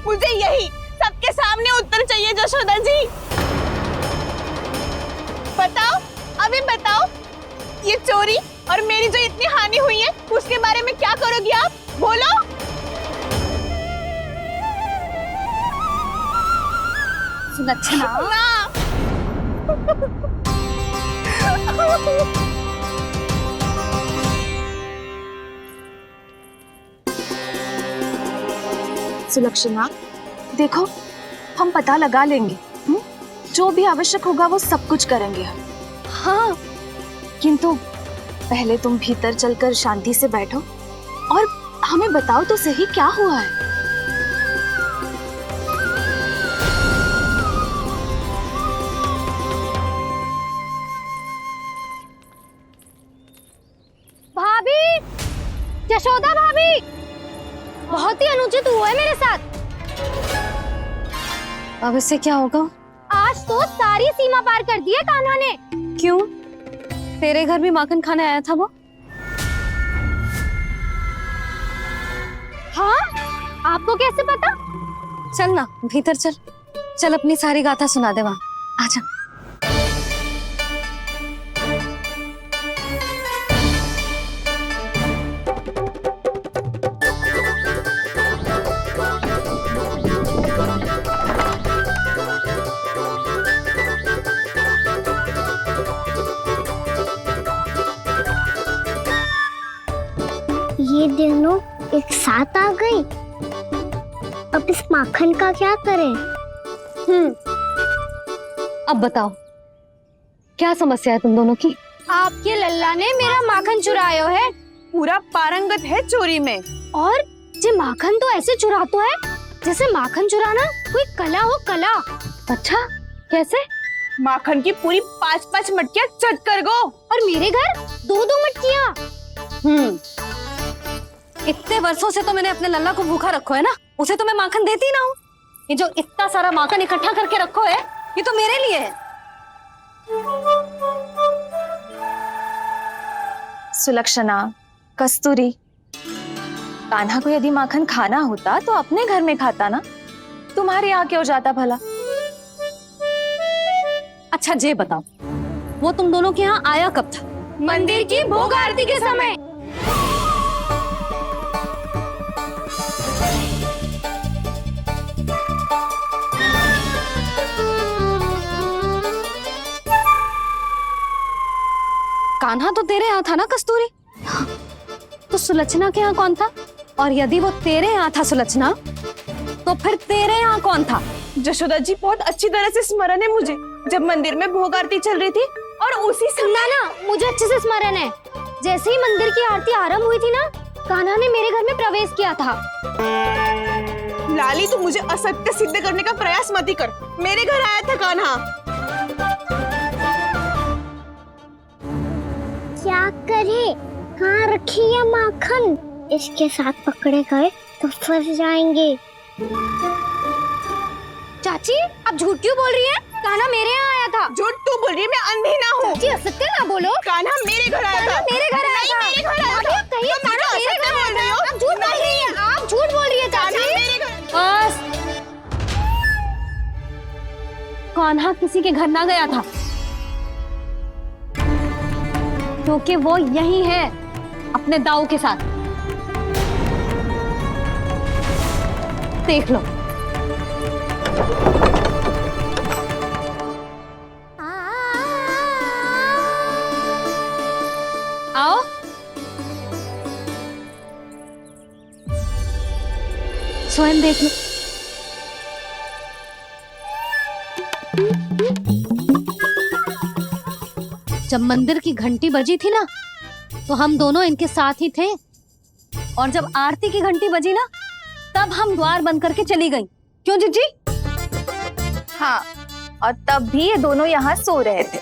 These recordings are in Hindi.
मुझे यही सबके सामने उत्तर चाहिए जशोदा जी। बताओ, अभी बताओ, ये चोरी और मेरी जो इतनी हानि हुई है उसके बारे में क्या करोगी आप? बोलो। सुलक्षणा, सुलक्षणा, देखो हम पता लगा लेंगे, जो भी आवश्यक होगा वो सब कुछ करेंगे हम। हाँ, किंतु पहले तुम भीतर चलकर शांति से बैठो और हमें बताओ तो सही क्या हुआ है। भाभी, यशोदा भाभी, बहुत ही अनुचित हुआ है मेरे साथ। अब इससे क्या होगा? आज तो सारी सीमा पार कर दी है कान्हा ने। क्यों? तेरे घर भी माखन खाने आया था वो? हाँ, आपको कैसे पता? चल ना भीतर चल, चल अपनी सारी गाथा सुना दे वहां, आजा। ये दोनों एक साथ आ गई। अब इस माखन का क्या करें? अब बताओ क्या समस्या है तुम दोनों की? आपके लल्ला ने मेरा माखन चुरायो है। पूरा पारंगत है चोरी में। और जे माखन तो ऐसे चुरातो है जैसे माखन चुराना कोई कला हो, कला। अच्छा, कैसे? माखन की पूरी 5-5 मटकियां चट कर गो। और मेरे घर 2-2 मटकियां। इतने वर्षों से तो मैंने अपने लल्ला को भूखा रखो है ना, उसे तो मैं माखन देती ना हूँ। ये जो इतना सारा माखन इकट्ठा करके रखो है, ये तो मेरे लिए है। सुलक्षणा, कस्तूरी, कान्हा को यदि माखन खाना होता तो अपने घर में खाता ना, तुम्हारे यहाँ क्यों जाता भला? अच्छा ये बताओ, वो तुम दोनों के यहाँ आया कब था? मंदिर की भोग आरती के समय। कान्हा तो तेरे यहाँ था ना कस्तूरी? तो सुलक्षणा के यहाँ कौन था? और यदि वो तेरे यहाँ था सुलक्षणा, तो फिर तेरे यहाँ कौन था? जशोदा जी, बहुत अच्छी तरह से स्मरण है मुझे, जब मंदिर में भोग आरती चल रही थी और उसी समय ना, मुझे अच्छे से स्मरण है। जैसे ही मंदिर की आरती आरंभ हुई थी ना, कान्हा ने मेरे घर में प्रवेश किया था। लाली, तू मुझे असत्य सिद्ध करने का प्रयास मत ही कर। मेरे घर आया था कान्हा। क्या करे? कहाँ रखी है माखन? इसके साथ पकड़े गए तो फंस जाएंगे। चाची, आप झूठ क्यों बोल रही हैं? कान्हा मेरे यहाँ आया था। झूठ तू बोल रही है? मैं अंधी ना हूँ। चाची, असत्य ना बोलो। कान्हा मेरे घर आया था। मेरे घर आया था। मेरे घर आया था। कहिए कान्हा मेरे घर आया था। आप झूठ बोल रही हैं। आप झूठ बोल रही हैं चाची। बस, कान्हा किसी के घर ना गया था, क्योंकि वो यही है अपने दाऊ के साथ। देख लो। आओ। स्वयं देख लो। जब मंदिर की घंटी बजी थी ना, तो हम दोनों इनके साथ ही थे, और जब आरती की घंटी बजी ना, तब हम द्वार बंद करके चली गई। क्यों जीजी? हाँ, और तब भी ये दोनों यहाँ सो रहे थे।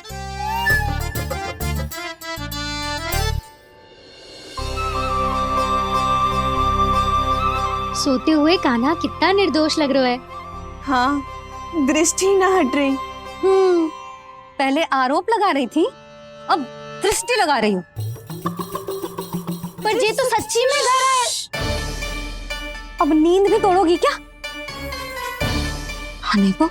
सोते हुए कान्हा कितना निर्दोष लग रहा है। हाँ, दृष्टि ना हट रही। पहले आरोप लगा रही थी, अब दृष्टि लगा रही हूँ। पर ये तो सच्ची में घर है। अब नींद भी तोड़ोगी क्या? खाने को।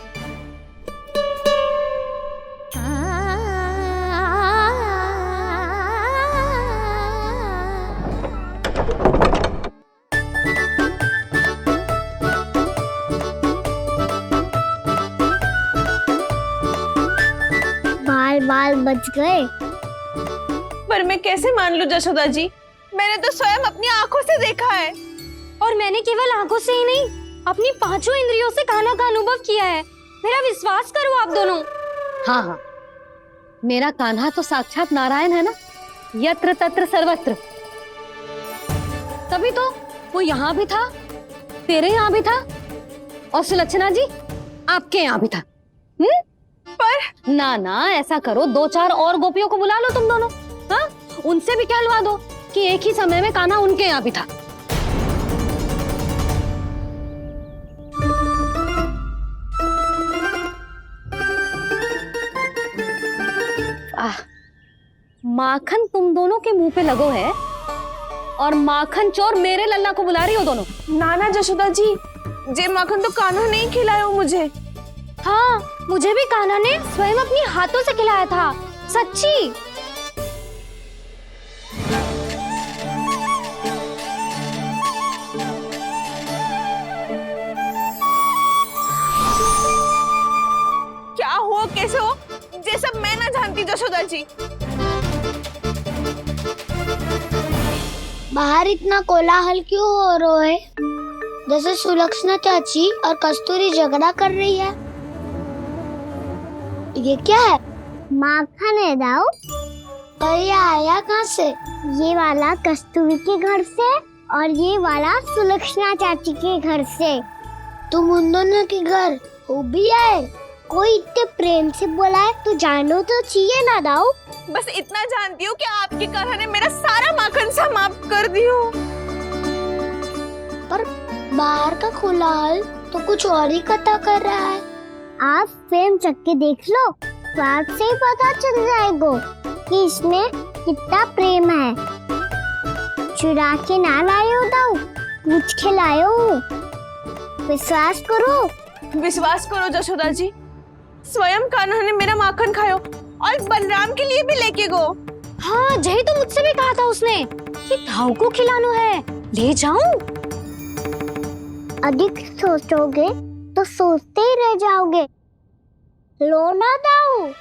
बाल बाल बच गए। पर मैं कैसे मान लूं जशोदा जी, मैंने तो स्वयं अपनी आंखों से देखा है। और मैंने केवल आंखों से ही नहीं, अपनी पांचों इंद्रियों से कान्हा का अनुभव किया है। मेरा विश्वास करो आप दोनों। हाँ हाँ, मेरा कान्हा तो साक्षात नारायण है ना, यत्र तत्र सर्वत्र। तभी तो वो यहाँ भी था, तेरे यहाँ भी था, और सुलक्षणा जी आपके यहाँ भी था। पर ना ना, ऐसा करो, 2-4 और गोपियों को बुला लो तुम दोनों। हाँ, उनसे भी कहलवा दो कि एक ही समय में कान्हा उनके यहाँ भी था। माखन तुम दोनों के मुंह पे लगो है, और माखन चोर मेरे लल्ला को बुला रही हो दोनों। नाना जशोदा जी, जे माखन तो कान्हा ने ही खिलाया मुझे। हाँ, मुझे भी कान्हा ने स्वयं अपनी हाथों से खिलाया था, सच्ची। क्या हो कैसे हो, ये सब मैं ना जानती जशोदा जी। बाहर इतना कोलाहल क्यों हो रहा है? जैसे सुलक्षणा चाची और कस्तूरी झगड़ा कर रही है। ये क्या है? माखन है दाऊ। और ये आया कहाँ से? ये वाला कस्तूरी के घर से और ये वाला सुलक्षणा चाची के घर से। तुम उन दोनों के घर हो भी आए? कोई इतने प्रेम से बोला है तो जानो तो चाहिए ना दाऊ। बस इतना जानती हूँ कि आपकी कान्हा ने मेरा सारा माखन समाप्त कर दियो। पर बाहर का कोलाहल तो कुछ और ही कथा कर रहा है। आप फिल्म चख के देख लो, तो आपसे ही पता चल जाएगा कि इसमें कितना प्रेम है। चुरा के ना लायो दाऊ, पूछ के लायो। विश्वास करो जशोदा जी, स्वयं कान्हा ने मेरा माखन खायो और बलराम के लिए भी लेके गो। हाँ, यही तो मुझसे भी कहा था उसने कि दाऊ को खिलाना है, ले जाऊं। अधिक सोचोगे तो सोचते ही रह जाओगे। लो ना दाऊ।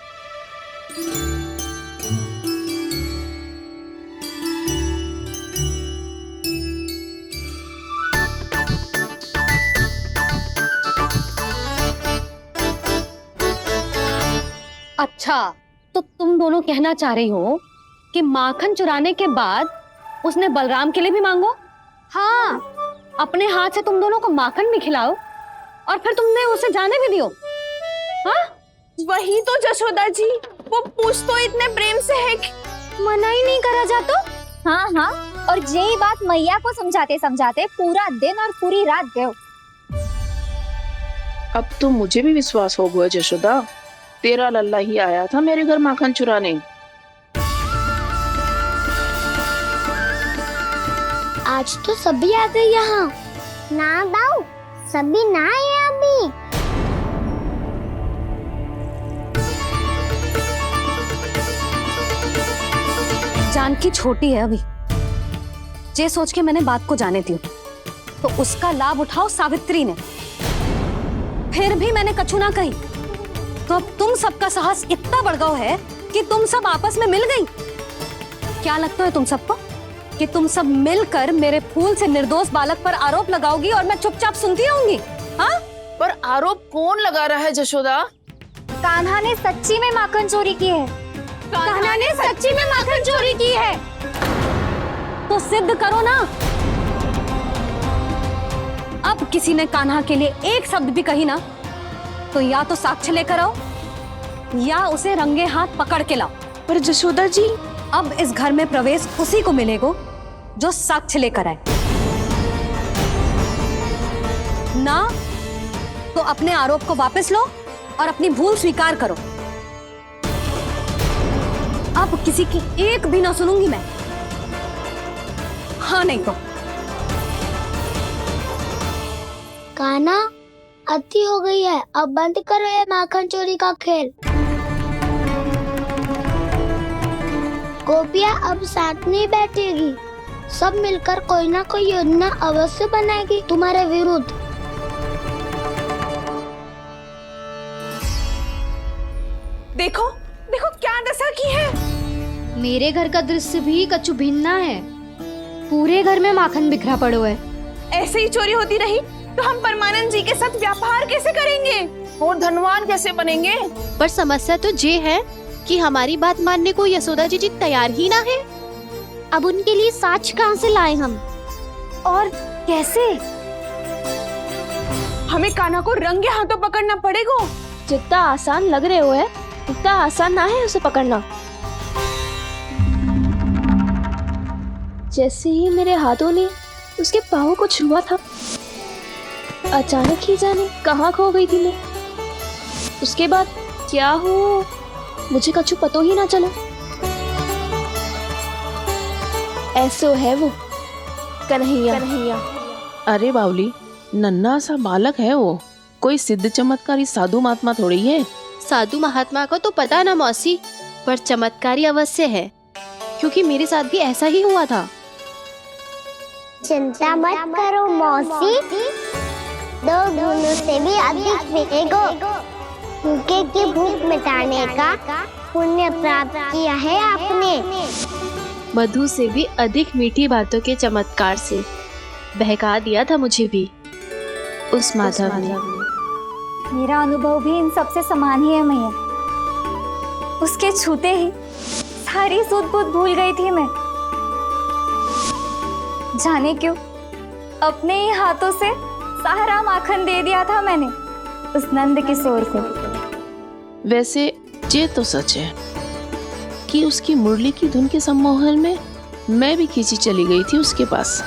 अच्छा, तो तुम दोनों कहना चाह रही हो कि माखन चुराने के बाद उसने बलराम के लिए भी मांगो? हाँ, अपने हाथ से तुम दोनों को माखन भी खिलाओ और फिर तुमने उसे जाने भी दियो। हाँ, वही तो जशोदा जी, वो पूछ तो इतने प्रेम से है कि मना ही नहीं करा जा तो। हाँ हाँ, और यही बात मैया को समझाते समझाते पूरा दिन और पूरी रात गए। अब तो मुझे भी विश्वास हो गया जशोदा, तेरा लल्ला ही आया था मेरे घर माखन चुराने। आज तो सभी आ गए यहाँ। ना दाऊ, सभी ना आए अभी। जानकी छोटी है अभी, ये सोच के मैंने बात को जाने दी, तो उसका लाभ उठाओ सावित्री ने। फिर भी मैंने कछु ना कही, तो अब तुम सबका साहस इतना बढ़ गया है कि तुम सब आपस में मिल गई। क्या लगता है तुम सबको कि तुम सब मिलकर मेरे फूल से निर्दोष बालक पर आरोप लगाओगी और मैं चुपचाप सुनती रहूंगी? हाँ, पर आरोप कौन लगा रहा है जशोदा? कान्हा ने सच्ची में माखन चोरी की है। कान्हा ने सच्ची में माखन चोरी की है। तो सिद्ध करो ना। अब किसी ने कान्हा के लिए एक शब्द भी कही ना, तो या तो साक्ष्य लेकर आओ या उसे रंगे हाथ पकड़ के लाओ। पर जशोदा जी, अब इस घर में प्रवेश उसी को मिलेगा जो साक्ष्य लेकर आए। ना तो अपने आरोप को वापस लो और अपनी भूल स्वीकार करो। अब किसी की एक भी ना सुनूंगी मैं। हाँ नहीं तो कान्हा, अति हो गई है, अब बंद करो ये माखन चोरी का खेल। गोपिया अब साथ नहीं बैठेगी, सब मिलकर कोई ना कोई योजना अवश्य बनाएगी तुम्हारे विरुद्ध। देखो देखो क्या दशा की है। मेरे घर का दृश्य भी कछु भिन्न है। पूरे घर में माखन बिखरा पड़ो है। ऐसे ही चोरी होती रही तो हम परमानंद जी के साथ व्यापार कैसे करेंगे और धनवान कैसे बनेंगे? पर समस्या तो ये है कि हमारी बात मानने को यशोदा जी तैयार ही ना है। अब उनके लिए साक्ष कहाँ से लाएं हम? और कैसे? हमें कान्हा को रंगे हाथों पकड़ना पड़ेगा। जितना आसान लग रहे हो है उतना आसान ना है उसे पकड़ना। जैसे ही मेरे हाथों ने उसके पाँव को छुआ था, अचानक ही जाने कहाँ खो गई थी मैं। उसके बाद क्या हो मुझे कछु पतो ही ना चला। ऐसो है वो कन्हैया। अरे बावली, नन्हा सा बालक है वो, कोई सिद्ध चमत्कारी साधु महात्मा थोड़ी है। साधु महात्मा को तो पता ना मौसी, पर चमत्कारी अवश्य है, क्योंकि मेरे साथ भी ऐसा ही हुआ था। चिंता मत करो मौसी, 2 गुणों से भी अधिक मिलेगा। भूखे की भूख मिटाने का पुण्य प्राप्त किया है आपने। मधु से भी अधिक मीठी बातों के चमत्कार से बहका दिया था मुझे भी उस माधव ने। मेरा अनुभव भी इन सबसे समान ही है मैया। उसके छूते ही सारी सूध बूध भूल गई थी मैं। जाने क्यों अपने ही हाथों से सारा माखन दे दिया था मैंने उस नंद किशोर को। वैसे ये तो सच है कि उसकी मुरली की धुन के सम्मोहन में मैं भी खींची चली गई थी उसके पास।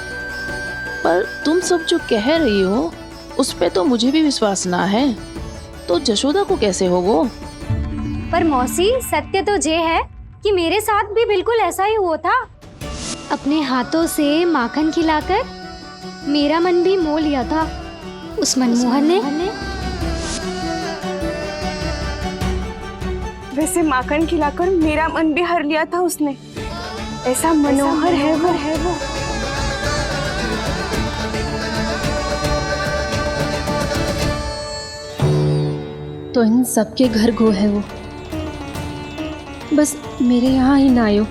पर तुम सब जो कह रही हो उस पे तो मुझे भी विश्वास ना है, तो जशोदा को कैसे होगो? पर मौसी सत्य तो ये है कि मेरे साथ भी बिल्कुल ऐसा ही हुआ था। अपने हाथों से माखन खिलाकर मेरा मन भी मोह लिया था उस मनमोहन ने। वैसे माखन खिलाकर मेरा मन भी हर लिया था उसने। ऐसा मनोहर है वो। तो इन सबके घर गो है वो, बस मेरे यहाँ ही ना आयो।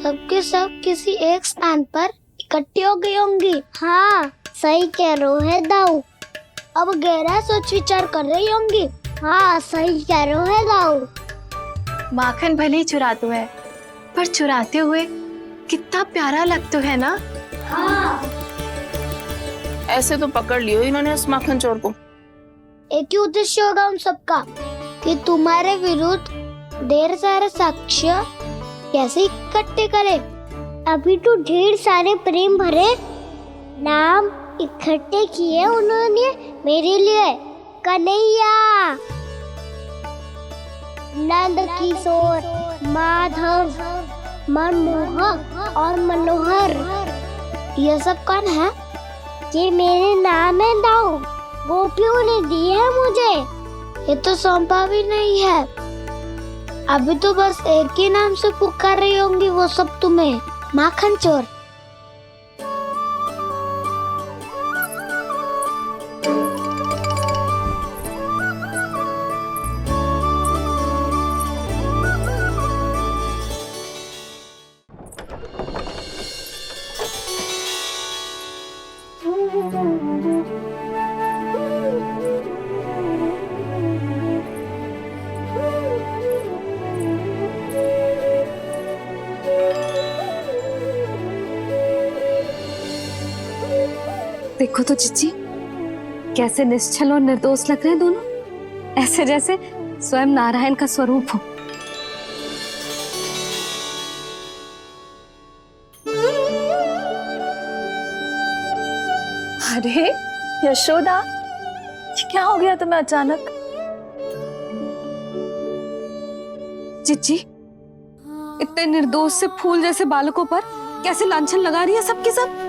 सबके सब किसी एक स्थान पर इकट्ठी हो गई होंगी। हाँ सही कह रहे है दाऊ, अब गहरा सोच विचार कर रही होंगी। हाँ सही कह रहे है दाऊ। माखन भले ही चुराते है, पर चुराते हुए कितना प्यारा लगता है ना। हाँ ऐसे तो पकड़ लियो इन्होंने उस माखन चोर को। एक ही उद्देश्य होगा उन सबका कि तुम्हारे विरुद्ध ढेर सारे साक्ष्य कैसे इकट्ठे करे। अभी तो ढेर सारे प्रेम भरे नाम इकट्ठे किए उन्होंने मेरे लिए। कन्हैया, नंद किशोर, माधव, मनमोहक और मनोहर, ये सब कौन है? ये मेरे नाम है दाऊ, गोपियों ने दी है मुझे। ये तो सौंपा भी नहीं है। अभी तो बस एक ही नाम से पुकार रही होंगी वो सब तुम्हें, माखन चोर। देखो तो चिच्ची, कैसे निश्चल और निर्दोष लग रहे हैं दोनों, ऐसे जैसे स्वयं नारायण का स्वरूप हो। अरे यशोदा, ये क्या हो गया तुम्हें अचानक? चिच्ची, इतने निर्दोष से फूल जैसे बालकों पर कैसे लांछन लगा रही है सबके सब।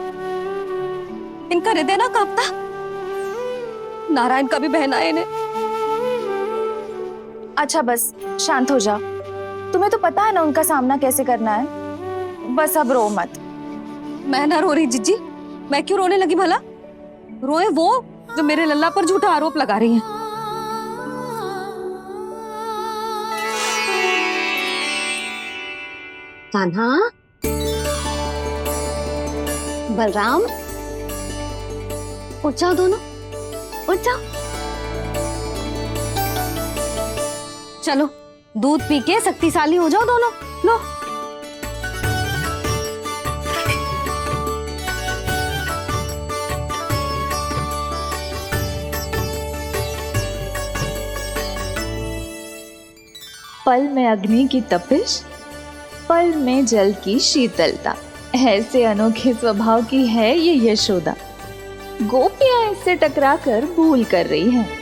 इनका हृदय ना कांपता? नारायण का भी बहना है इन्हें। अच्छा बस शांत हो जा, तुम्हें तो पता है ना उनका सामना कैसे करना है। बस अब रो मत। मैं ना रो रही जिज्जी, मैं क्यों रोने लगी भला? रोए वो जो मेरे लल्ला पर झूठा आरोप लगा रही हैं। कान्हा, बलराम, उठ जाओ दोनों, उठ जाओ। चलो दूध पी के शक्तिशाली हो जाओ दोनों। लो पल में अग्नि की तपिश, पल में जल की शीतलता, ऐसे अनोखे स्वभाव की है ये यशोदा। गोपियां इससे टकराकर भूल कर रही हैं।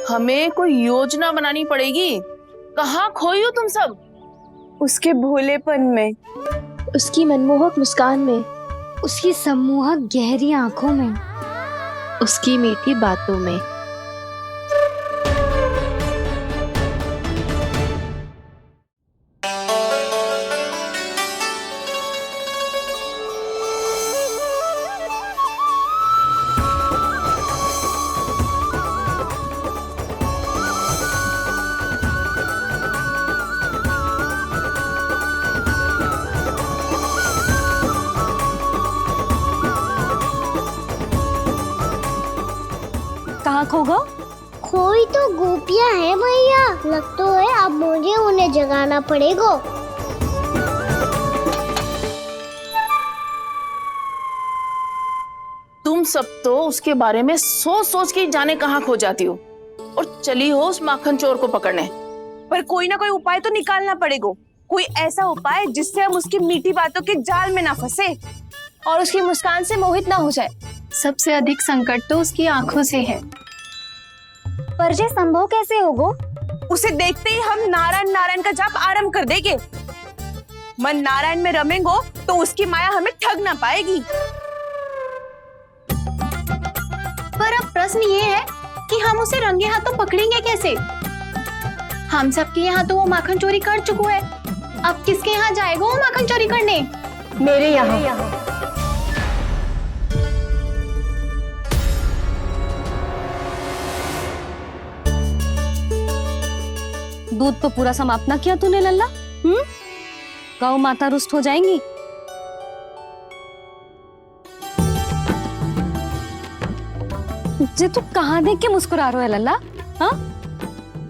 हमें कोई योजना बनानी पड़ेगी। कहाँ खोई हो तुम सब? उसके भोलेपन में, उसकी मनमोहक मुस्कान में, उसकी सम्मोहक गहरी आंखों में, उसकी मीठी बातों में। कहाँ खो गो? कोई तो गोपियां हैं भैया, लगता है अब मुझे उन्हें जगाना पड़ेगा। तुम सब तो उसके बारे में सोच सोच के जाने कहाँ खो जाती हो और चली हो उस माखन चोर को पकड़ने। पर कोई ना कोई उपाय तो निकालना पड़ेगा। कोई ऐसा उपाय जिससे हम उसकी मीठी बातों के जाल में ना फंसे और उसकी मुस्कान से मोहित ना हो जाए। सबसे अधिक संकट तो उसकी आंखों से है। पर ये संभव कैसे होगा? उसे देखते ही हम नारायण नारायण का जाप आरंभ कर देंगे। मन नारायण में रमेंगो तो उसकी माया हमें ठग ना पाएगी। पर अब प्रश्न ये है कि हम उसे रंगे हाथों पकड़ेंगे कैसे? हम सबके यहाँ तो वो माखन चोरी कर चुका है, अब किसके यहाँ जाएगा वो माखन चोरी करने? मेरे यहाँ। दूध तो पूरा समाप्त ना किया तूने लल्ला। गौ माता रुष्ट हो जाएंगी। जे तू कहाँ देख के मुस्कुरा रहे है लल्ला? हाँ,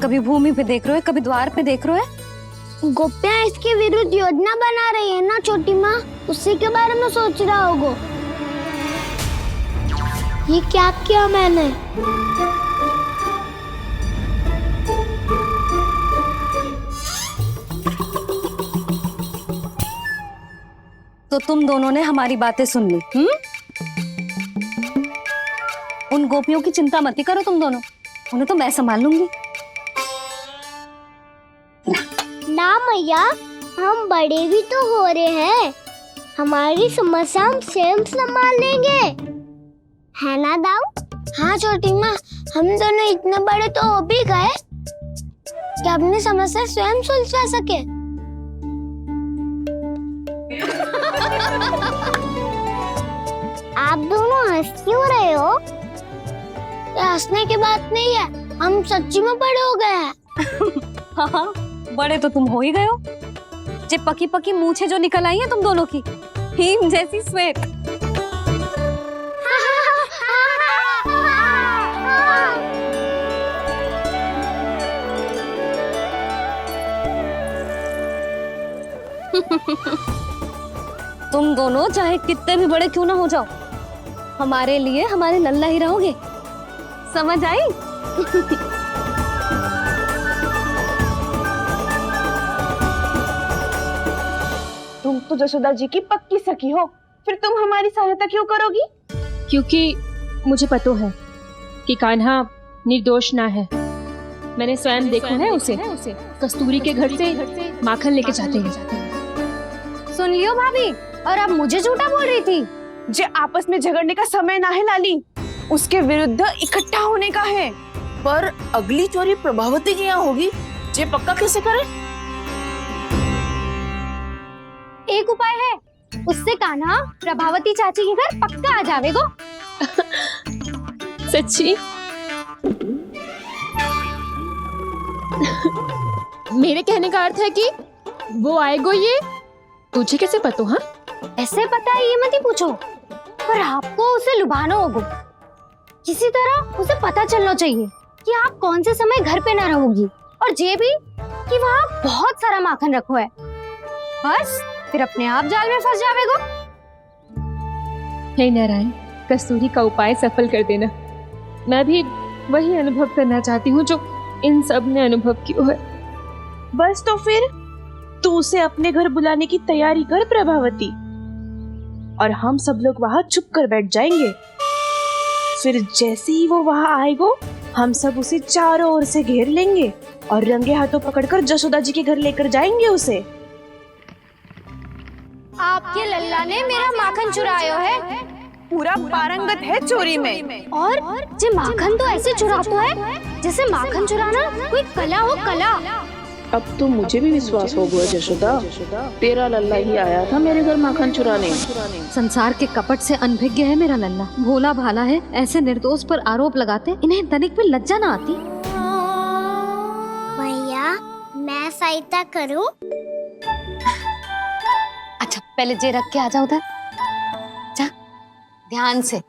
कभी भूमि पे देख रहे हो, कभी द्वार पे देख रहे हो। गोपियां इसके विरुद्ध योजना बना रही है ना छोटी माँ, उसी के बारे में सोच रहा होगा। ये क्या किया मैंने? तो तुम दोनों ने हमारी बातें सुन ली। उन गोपियों की चिंता मत करो तुम दोनों, उन्हें तो मैं संभाल लूंगी। ना मैया, हम बड़े भी तो हो रहे हैं, हमारी समस्या हम स्वयं संभाल लेंगे, है ना दाऊ? हाँ छोटी माँ, हम दोनों इतने बड़े तो हो भी गए कि अपनी समस्या स्वयं सुलझा सके। आप दोनों हंस क्यों रहे हो? ये हंसने की बात नहीं है, हम सच्ची में बड़े हो गए हैं। हाँ, बड़े तो तुम हो ही गए हो। जे पकी पकी मूछें जो निकल आई हैं तुम दोनों की, हिम जैसी श्वेत। तुम दोनों चाहे कितने भी बड़े क्यों ना हो जाओ, हमारे लिए हमारे लल्ला ही रहोगे, समझ आई? तुम तो जशोदा जी की पक्की सखी हो, फिर तुम हमारी सहायता क्यों करोगी? क्योंकि मुझे पता है कि कान्हा निर्दोष ना है। मैंने स्वयं देखा है उसे कस्तूरी के घर से माखन लेके जाते हैं। सुन लियो भाभी, और अब मुझे झूठा बोल रही थी। जे आपस में झगड़ने का समय ना है लाली, उसके विरुद्ध इकट्ठा होने का है। पर अगली चोरी प्रभावती की यहाँ होगी, जे पक्का कैसे करे? एक उपाय है, उससे कान्हा प्रभावती चाची के घर पक्का आ जावेगो। सच्ची? मेरे कहने का अर्थ है कि वो आएगो, ये तुझे कैसे पता? हाँ, ऐसे पता है ये मत ही पूछो, पर आपको उसे लुभाना होगा। किसी तरह उसे पता चलना चाहिए कि आप कौन से समय घर पे ना रहोगी, और ये भी कि वहाँ बहुत सारा माखन रखो है। बस फिर अपने आप जाल में फंस जावेगो। हे नारायण, कस्तूरी का उपाय सफल कर देना। मैं भी वही अनुभव करना चाहती हूँ जो इन सब ने अनुभव किया है। बस तो फिर तू उसे अपने घर बुलाने की तैयारी कर प्रभावती, और हम सब लोग वहाँ चुप कर बैठ जाएंगे। फिर जैसे ही वो वहाँ आएगो, हम सब उसे चारों ओर से घेर लेंगे और रंगे हाथों पकड़कर जसोदा जी के घर लेकर जाएंगे उसे। आपके लल्ला ने मेरा माखन चुरायो है, पूरा पारंगत है चोरी में। और जे माखन तो ऐसे चुरातो है जैसे माखन चुराना कोई कला हो, कला। अब तो मुझे भी विश्वास हो गया जशोदा, तेरा लल्ला ही आया था मेरे घर माखन चुराने। संसार के कपट से अनभिज्ञ है मेरा लल्ला, भोला भाला है। ऐसे निर्दोष पर आरोप लगाते इन्हें तनिक भी लज्जा ना आती। भैया मैं सहायता करूं? अच्छा पहले जे रख के आ जाओ उधर, जा ध्यान से।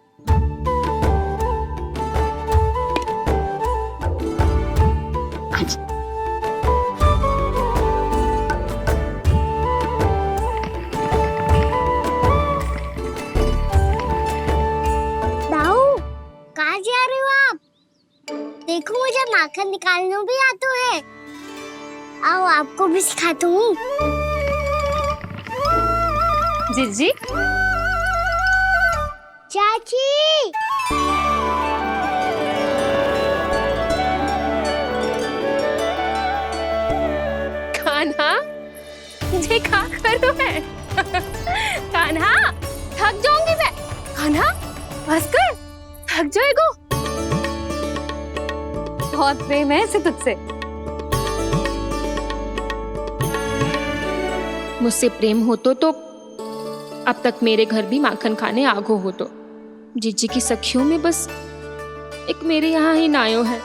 दाऊ, कहाँ जा रहे हो आप? देखो मुझे माखन निकालना भी आता है। आओ आपको भी सिखाता हूँ। जीजी, चाची, कान्हा, मुझे क्या करो है? कान्हा, थक जाऊंगी मैं। कान्हा, बस कर, थक जाएगो। बहुत प्रेम है इसे तुझसे। मुझसे प्रेम हो तो अब तक मेरे घर भी माखन खाने आगो हो। तो जीजी की सखियों में बस एक मेरे यहाँ ही नायो है।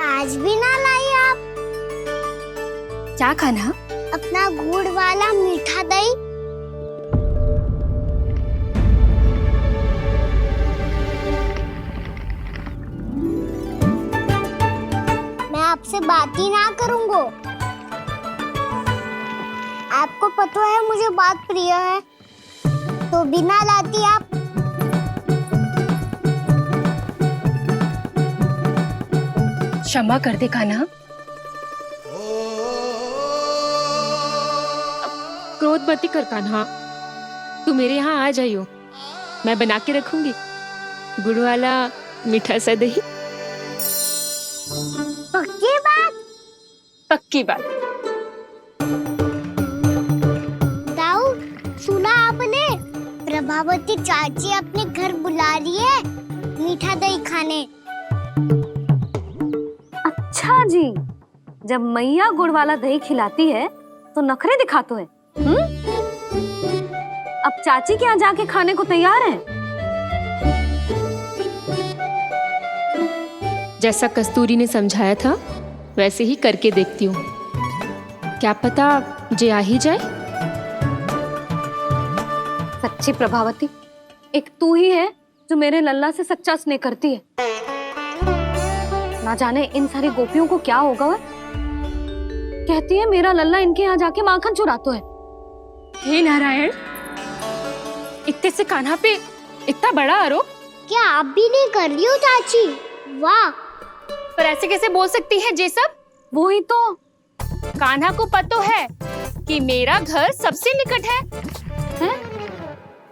आज भी ना लाई आप? क्या खाना? अपना गुड़ वाला मीठा दही। मैं आपसे बात ही ना करूंगा। आपको पता है मुझे बात प्रिय है, तो बिना लाती आप। क्षमा कर दे कान्हा। क्रोध मत कर कान्हा, तू मेरे यहाँ आ जाइयो, मैं बना के रखूंगी गुड़ वाला मीठा सा दही। पक्की बात? पक्की बात। दाऊ, सुना आपने? प्रभावती चाची अपने घर बुला रही है मीठा दही खाने। अच्छा जी, जब मैया गुड़ वाला दही खिलाती है तो नखरे दिखाते हैं। अब चाची के यहाँ जाके खाने को तैयार हैं। जैसा कस्तूरी ने समझाया था वैसे ही करके देखती हूँ, क्या पता जे आ ही जाए। सच्ची प्रभावती, एक तू ही है जो मेरे लल्ला से सच्चा स्नेह करती है। ना जाने इन सारी गोपियों को क्या होगा। वह कहती है मेरा लल्ला इनके यहाँ जाके माखन चुराता है। हे नारायण, इतने से कान्हा पे इतना बड़ा आरोप? क्या आप भी नहीं कर रही हो चाची? वाह, पर ऐसे कैसे बोल सकती है जे सब? वो ही तो, कान्हा को पता है कि मेरा घर सबसे निकट है, हैं?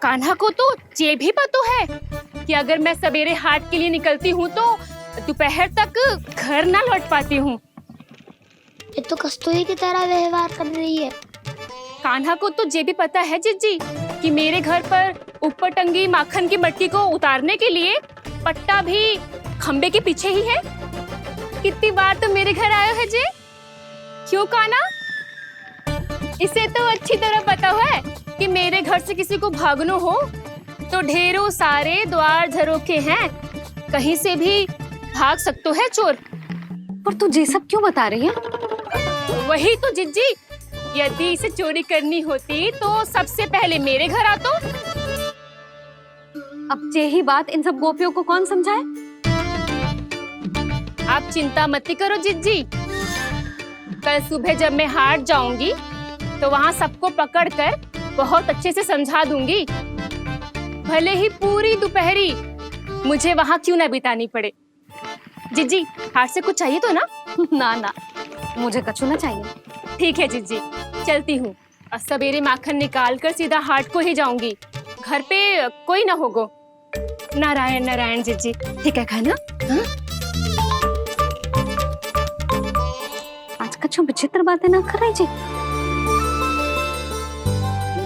कान्हा को तो ये भी पता है कि अगर मैं सवेरे हाट के लिए निकलती हूँ तो दोपहर तक घर ना लौट पाती हूँ। ये तो कस्तूरी की तरह व्यवहार कर रही है। कान्हा को तो ये भी पता है जिज्जी कि मेरे घर पर ऊपर टंगी माखन की मटकी को उतारने के लिए पट्टा भी खंबे के पीछे ही है। कितनी बार तो मेरे घर आयो है जी। क्यों कान्हा? इसे तो अच्छी तरह पता है कि मेरे घर से किसी को भागनो हो तो ढेरों सारे द्वार झरोखे हैं, कहीं से भी भाग सकते है चोर। पर तू ये सब क्यों बता रही है? वही तो जिज्जी, यदि इसे चोरी करनी होती तो सबसे पहले मेरे घर आतो। अब यही बात इन सब गोपियों को कौन समझाए? आप चिंता मत करो जिज्जी, कल सुबह जब मैं हाट जाऊंगी तो वहाँ सबको पकड़कर बहुत अच्छे से समझा दूंगी, भले ही पूरी दोपहरी मुझे वहाँ क्यों ना बितानी पड़े। जिज्जी, हाट से कुछ चाहिए तो ना? ना ना, मुझे कछु ना चाहिए। ठीक है जिज्जी, चलती हूँ। और सवेरे माखन निकाल कर सीधा हाट को ही जाऊंगी, घर पे कोई ना होगो। नारायण नारायण जिज्जी, ठीक है खाना? हाँ? आज कछु विचित्र बातें ना कर रही जी।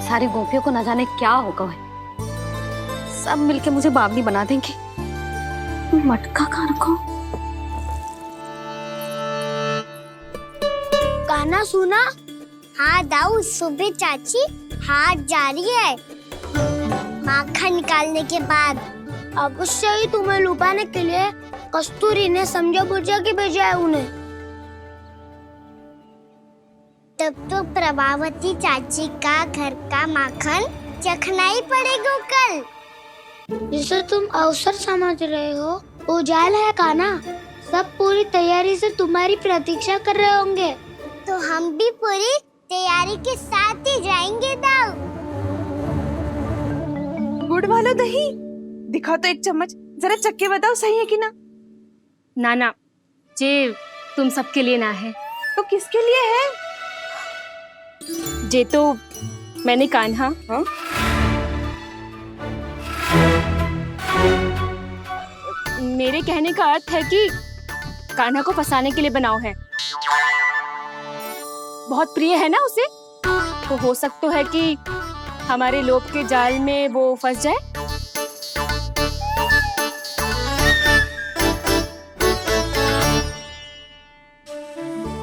सारी गोपियों को न जाने क्या होगा है, सब मिलके मुझे बावली बना देंगे। मटका कहाँ रखो? गाना सुना? हाँ दाऊ, सुबह चाची हाथ जा रही है माखन निकालने के बाद। अवश्य ही तुम्हें लुभाने के लिए कस्तूरी ने समझा बुझा के भेजा है उन्हें। तब तो प्रभावती चाची का घर का माखन चखना ही पड़ेगा कल। जिसे तुम अवसर समझ रहे हो, उजाल है काना। सब पूरी तैयारी से तुम्हारी प्रतीक्षा कर रहे होंगे। तो हम भी पूरी तैयारी के साथ ही जाएंगे दाऊ। गुड़ वाला दही दिखा तो एक चम्मच, जरा चख के बताओ सही है कि ना। नाना, जे तुम सबके लिए ना है। तो किसके लिए है? जे तो मैंने कान्हा, हाँ? मेरे कहने का अर्थ है कि कान्हा को फंसाने के लिए बनाओ है। बहुत प्रिय है ना उसे, तो हो सकता है कि हमारे लोभ के जाल में वो फंस जाए।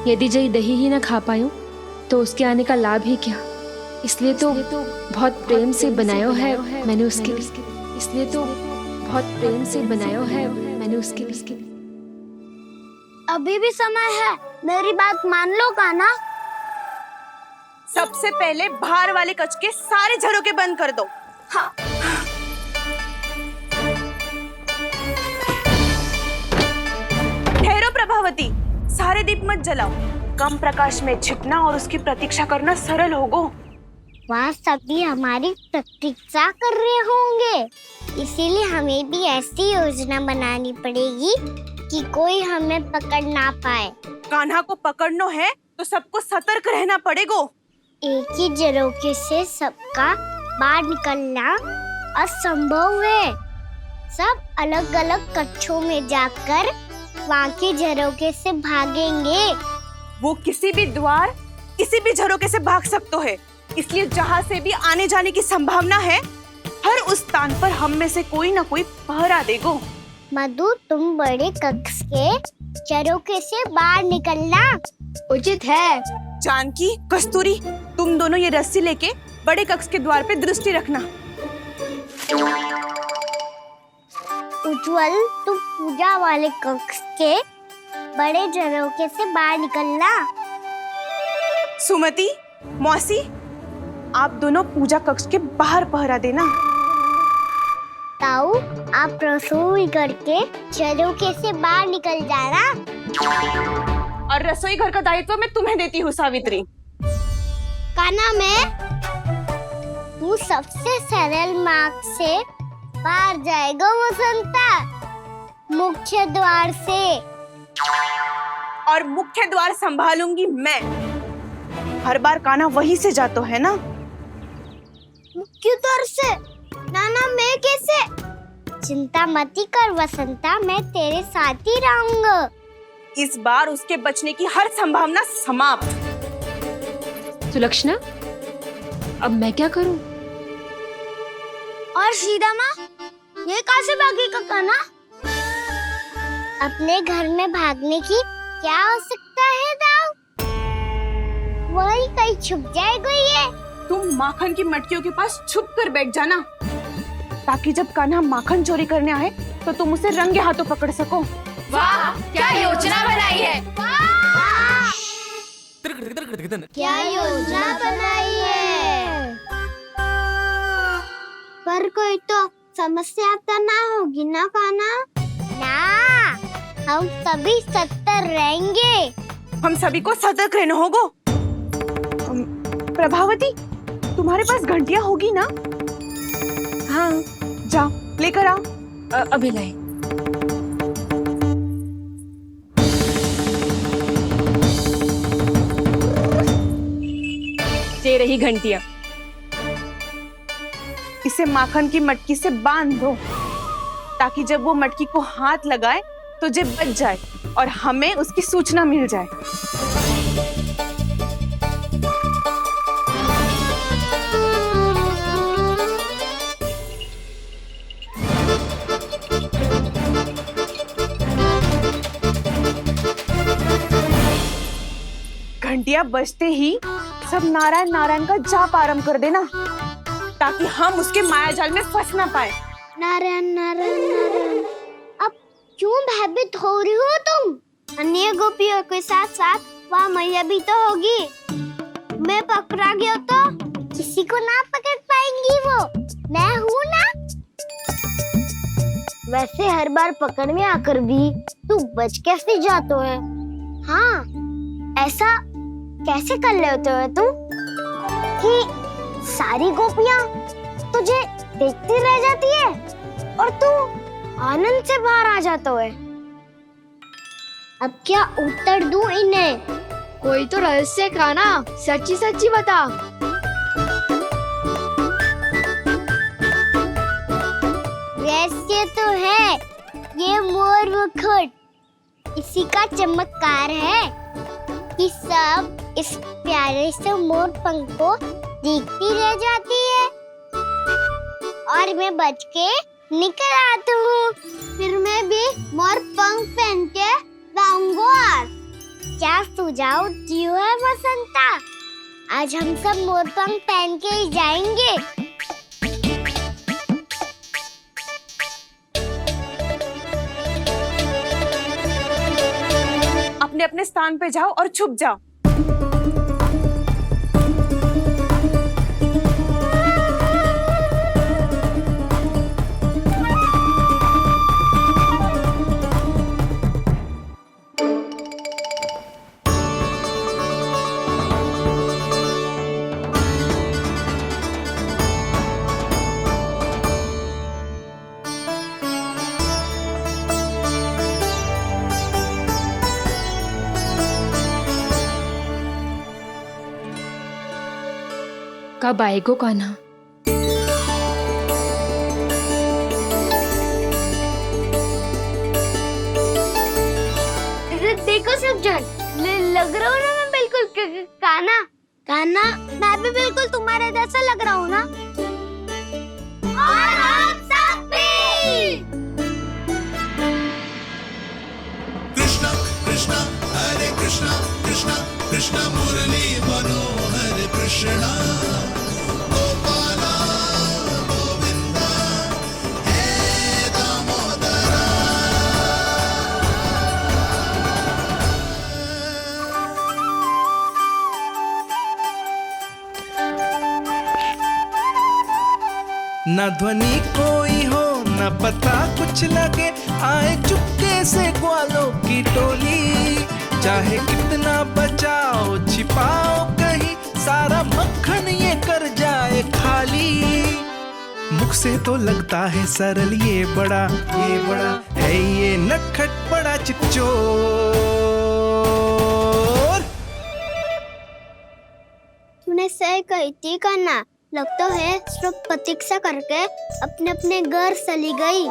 यदि जय दही ही ना खा पायो तो उसके आने का लाभ ही क्या। इसलिए तो बहुत प्रेम से बनायो है मैंने उसके लिए। इसलिए तो बहुत प्रेम से बनायो है मैंने उसके लिए। अभी भी समय है, मेरी बात मान लो काना। सबसे पहले बाहर वाले कच के सारे झरोके बंद कर दो। हाँ। ठहरो प्रभावती, सारे दीप मत जलाओ। कम प्रकाश में छिपना और उसकी प्रतीक्षा करना सरल होगो। वहाँ सभी हमारी प्रतीक्षा कर रहे होंगे, इसीलिए हमें भी ऐसी योजना बनानी पड़ेगी कि कोई हमें पकड़ ना पाए। कान्हा को पकड़ना है तो सबको सतर्क रहना पड़ेगा। एक ही झरोके से सबका बाहर निकलना असंभव है। सब अलग अलग कक्षों में जाकर वहाँ के झरोके से भागेंगे। वो किसी भी द्वार, किसी भी झरोके से भाग सकते है, इसलिए जहाँ से भी आने जाने की संभावना है, हर उस स्थान पर हम में से कोई ना कोई पहरा देगो। मधु, तुम बड़े कक्ष के झरोके से बाहर निकलना उचित है। जानकी, कस्तूरी, तुम दोनों ये रस्सी लेके बड़े कक्ष के द्वार पे दृष्टि रखना। उज्जवल, तुम पूजा वाले कक्ष के बड़े झरोके से बाहर निकलना। सुमति, मौसी, आप दोनों पूजा कक्ष के बाहर पहरा देना। ताऊ, आप रसोई करके झरोके से बाहर निकल जाना। और रसोई घर का दायित्व मैं तुम्हें देती हूँ सावित्री। काना, मैं तू सबसे सरल मार्ग से बाहर जाएगा वसंता, मुख्य द्वार से। और मुख्य द्वार संभालूंगी मैं। हर बार कान्हा वहीं से जाता है ना। मुख्य द्वार से? नाना, मैं कैसे? चिंता मत ही कर वसंता, मैं तेरे साथ ही रहूंगा। इस बार उसके बचने की हर संभावना समाप्त। सुलक्षणा, अब मैं क्या करूं? और सीधा माँ, ये कहाँ से भागेगा कान्हा? अपने घर में भागने की क्या हो सकता है दाऊ? वही कहीं छुप जाएगा ये। तुम माखन की मटकियों के पास छुप कर बैठ जाना, ताकि जब कान्हा माखन चोरी करने आए तो तुम उसे रंगे हाथों पकड़ सको। वाह, क्या योजना बनाई है। क्या योजना बनाई है? पर कोई तो समस्या तो ना होगी ना कान्हा? ना, हम सभी सतर्क रहेंगे। हम सभी को सतर्क रहना होगा। प्रभावती, तुम्हारे पास घंटियां होगी ना? हाँ, जाओ लेकर आओ। अभी लाई। ये रही घंटियां। इसे माखन की मटकी से बांध दो, ताकि जब वो मटकी को हाथ लगाए तो जे बच जाए और हमें उसकी सूचना मिल जाए। घंटियां बजते ही सब नारायण नारायण का जाप आरंभ कर देना, ताकि हम उसके मायाजाल में फंस ना पाए। नारायण नारायण नारायण। अब क्यों भयभीत हो रही हो तुम? अन्य गोपियों के साथ साथ वहाँ मैया भी तो होगी। मैं पकड़ा गया तो किसी को ना पकड़ पाएंगी वो, मैं हूँ ना। वैसे हर बार पकड़ में आकर भी तू बच कैसे जाता है? हाँ, ऐसा कैसे कर लेते हो तुम कि सारी गोपियाँ तुझे देखती रह जाती है और तू आनंद से बाहर आ जाता है? अब क्या उत्तर दूं इन्हें? कोई तो रहस्य कान्हा, सच्ची सच्ची बता। रहस्य तो है, ये मोर मुकुट इसी का चमत्कार है कि सब इस प्यारे से मोर पंख को देखती रह जाती है और मैं बच के निकल आता हूँ। फिर मैं भी मोर पंख पहन के गाऊंगा। क्या सुझाव दियो है वसंता? आज हम सब मोर पंख पहन के ही जाएंगे। अपने अपने स्थान पे जाओ और छुप जाओ। कब आएगो कान्हा? देखो सब जन, लग रहा हूँ ना मैं बिल्कुल कान्हा। कान्हा, मैं भी बिल्कुल तुम्हारे जैसा लग रहा हूँ ना? और हम सब भी। कृष्णा कृष्णा हरे कृष्णा कृष्णा कृष्णा मुरली मनोहर कृष्णा गोपाला गोविंदा हे दामोदरा। न ध्वनि कोई हो न पता कुछ लगे, आए चुपके से ग्वालों की टोली। चाहे कितना बचाओ छिपाओ कहीं, सारा मक्खन ये कर जाए खाली। मुख से तो लगता है सरल, ये बड़ा है ये नटखट बड़ा चिपचोर। तूने सही कही थी कान्हा, लगता है सब प्रतीक्षा करके अपने अपने घर चली गई।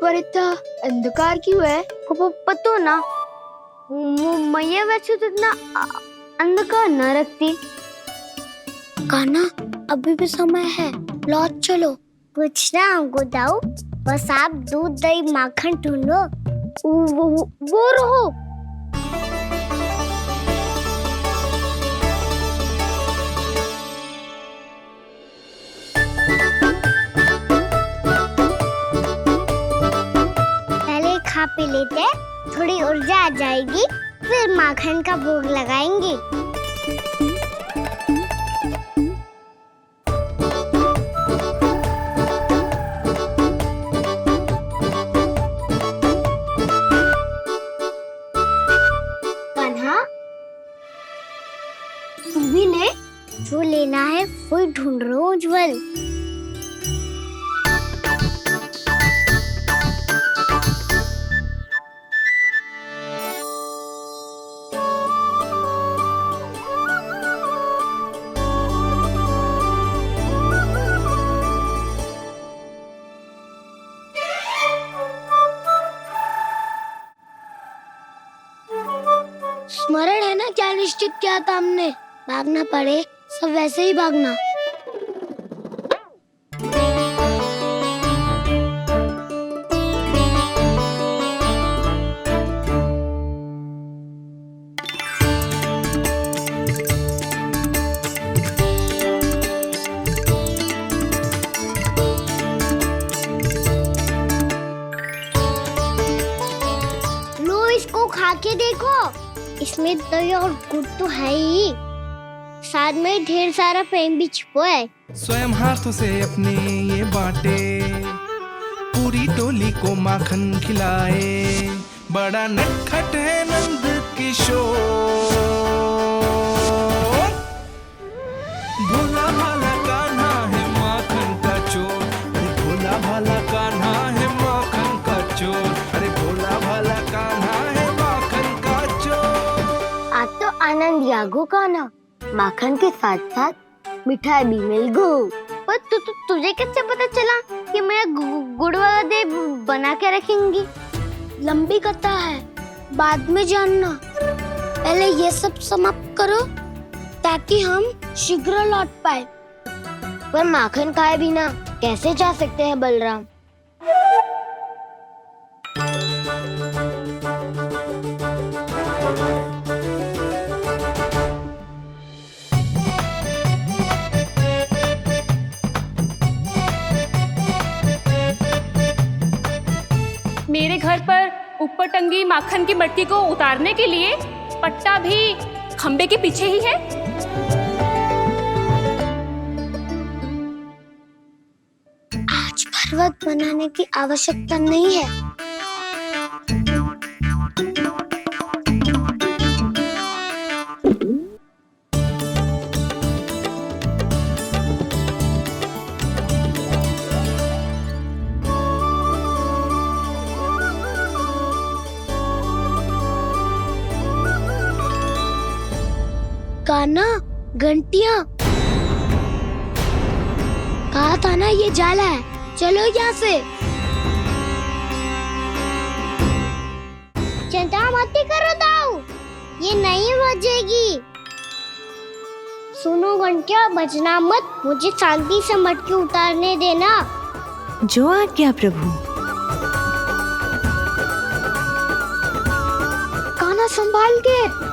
पर इतना अंधकार क्यों है? पतो ना, मैया वैसे तो इतना अंधकार न रखती। कान्हा, अभी भी समय है, लौट चलो। कुछ ना हमको दाऊ, बस आप दूध दही माखन ढूंढो। वो रहो। पहले खा पी लेते, थोड़ी ऊर्जा आ जाएगी, फिर माखन का भोग लगाएंगे। कान्हा, तू भी ले, जो लेना है वही ढूंढ रहा हूँ उज्जवल। स्मरण है ना क्या निश्चित किया था हमने? भागना पड़े सब वैसे ही भागना। लो, इसको खा के देखो, इसमें दही और गुड़ तो है ही, साथ में ढेर सारा प्रेम भी छिपा है। स्वयं हाथों से अपने ये बांटे, पूरी टोली को माखन खिलाए, बड़ा नटखट है नंद किशोर। भोला भाला कान्हा है माखन का चोर, अरे भोला भाला कान्हा है माखन का चोर, अरे भोला भाला कान्हा है माखन का चोर। आज तो आनंद यागो कान्हा, माखन के साथ साथ मिठाई भी मिल गई। पर तुझे कैसे पता चला कि मैं गुड़ वाला दे बना के रखेंगी? लंबी कथा है, बाद में जानना। पहले ये सब समाप्त करो ताकि हम शीघ्र लौट पाए। पर माखन खाए बिना कैसे जा सकते हैं बलराम? मेरे घर पर ऊपर टंगी माखन की मटकी को उतारने के लिए पट्टा भी खंबे के पीछे ही है। आज पर्वत बनाने की आवश्यकता नहीं है। कान्हा, घंटियां, कहा था ना ये जाला है, चलो यहाँ से। चिंता मत करो दाऊ, ये नहीं बजेगी। सुनो घंटिया, बजना मत, मुझे शांति से मटकी उतारने देना। जो आज्ञा प्रभु। कान्हा संभाल के।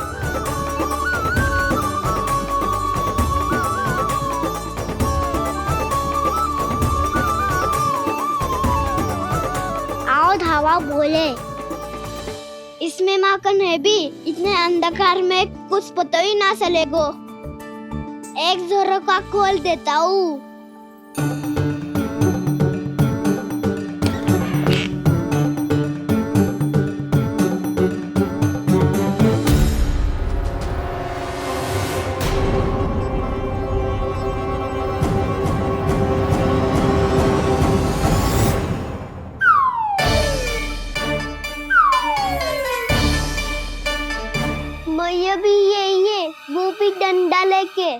धावा बोले, इसमें माखन है भी, इतने अंधकार में कुछ पता ही ना चलेगो। एक जोरों का खोल देता हूँ। मैया भी यही है, वो भी डंडा लेके।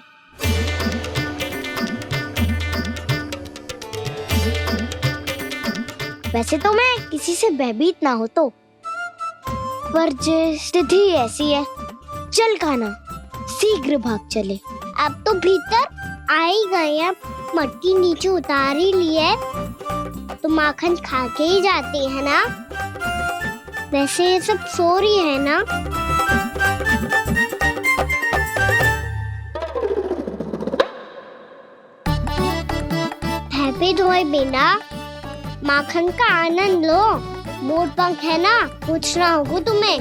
वैसे तो मैं किसी से भयभीत ना हो तो, पर जे स्थिति ऐसी है, चल कान्हा शीघ्र भाग चले। अब तो भीतर आ ही गए हैं, मटकी नीचे उतार ही ली है तो माखन खा के ही जाते हैं ना। वैसे ये सब सो रही है ना। हैप्पी धोए बिना माखन का आनंद लो। मोर पंख है ना, पूछना होगा तुम्हें।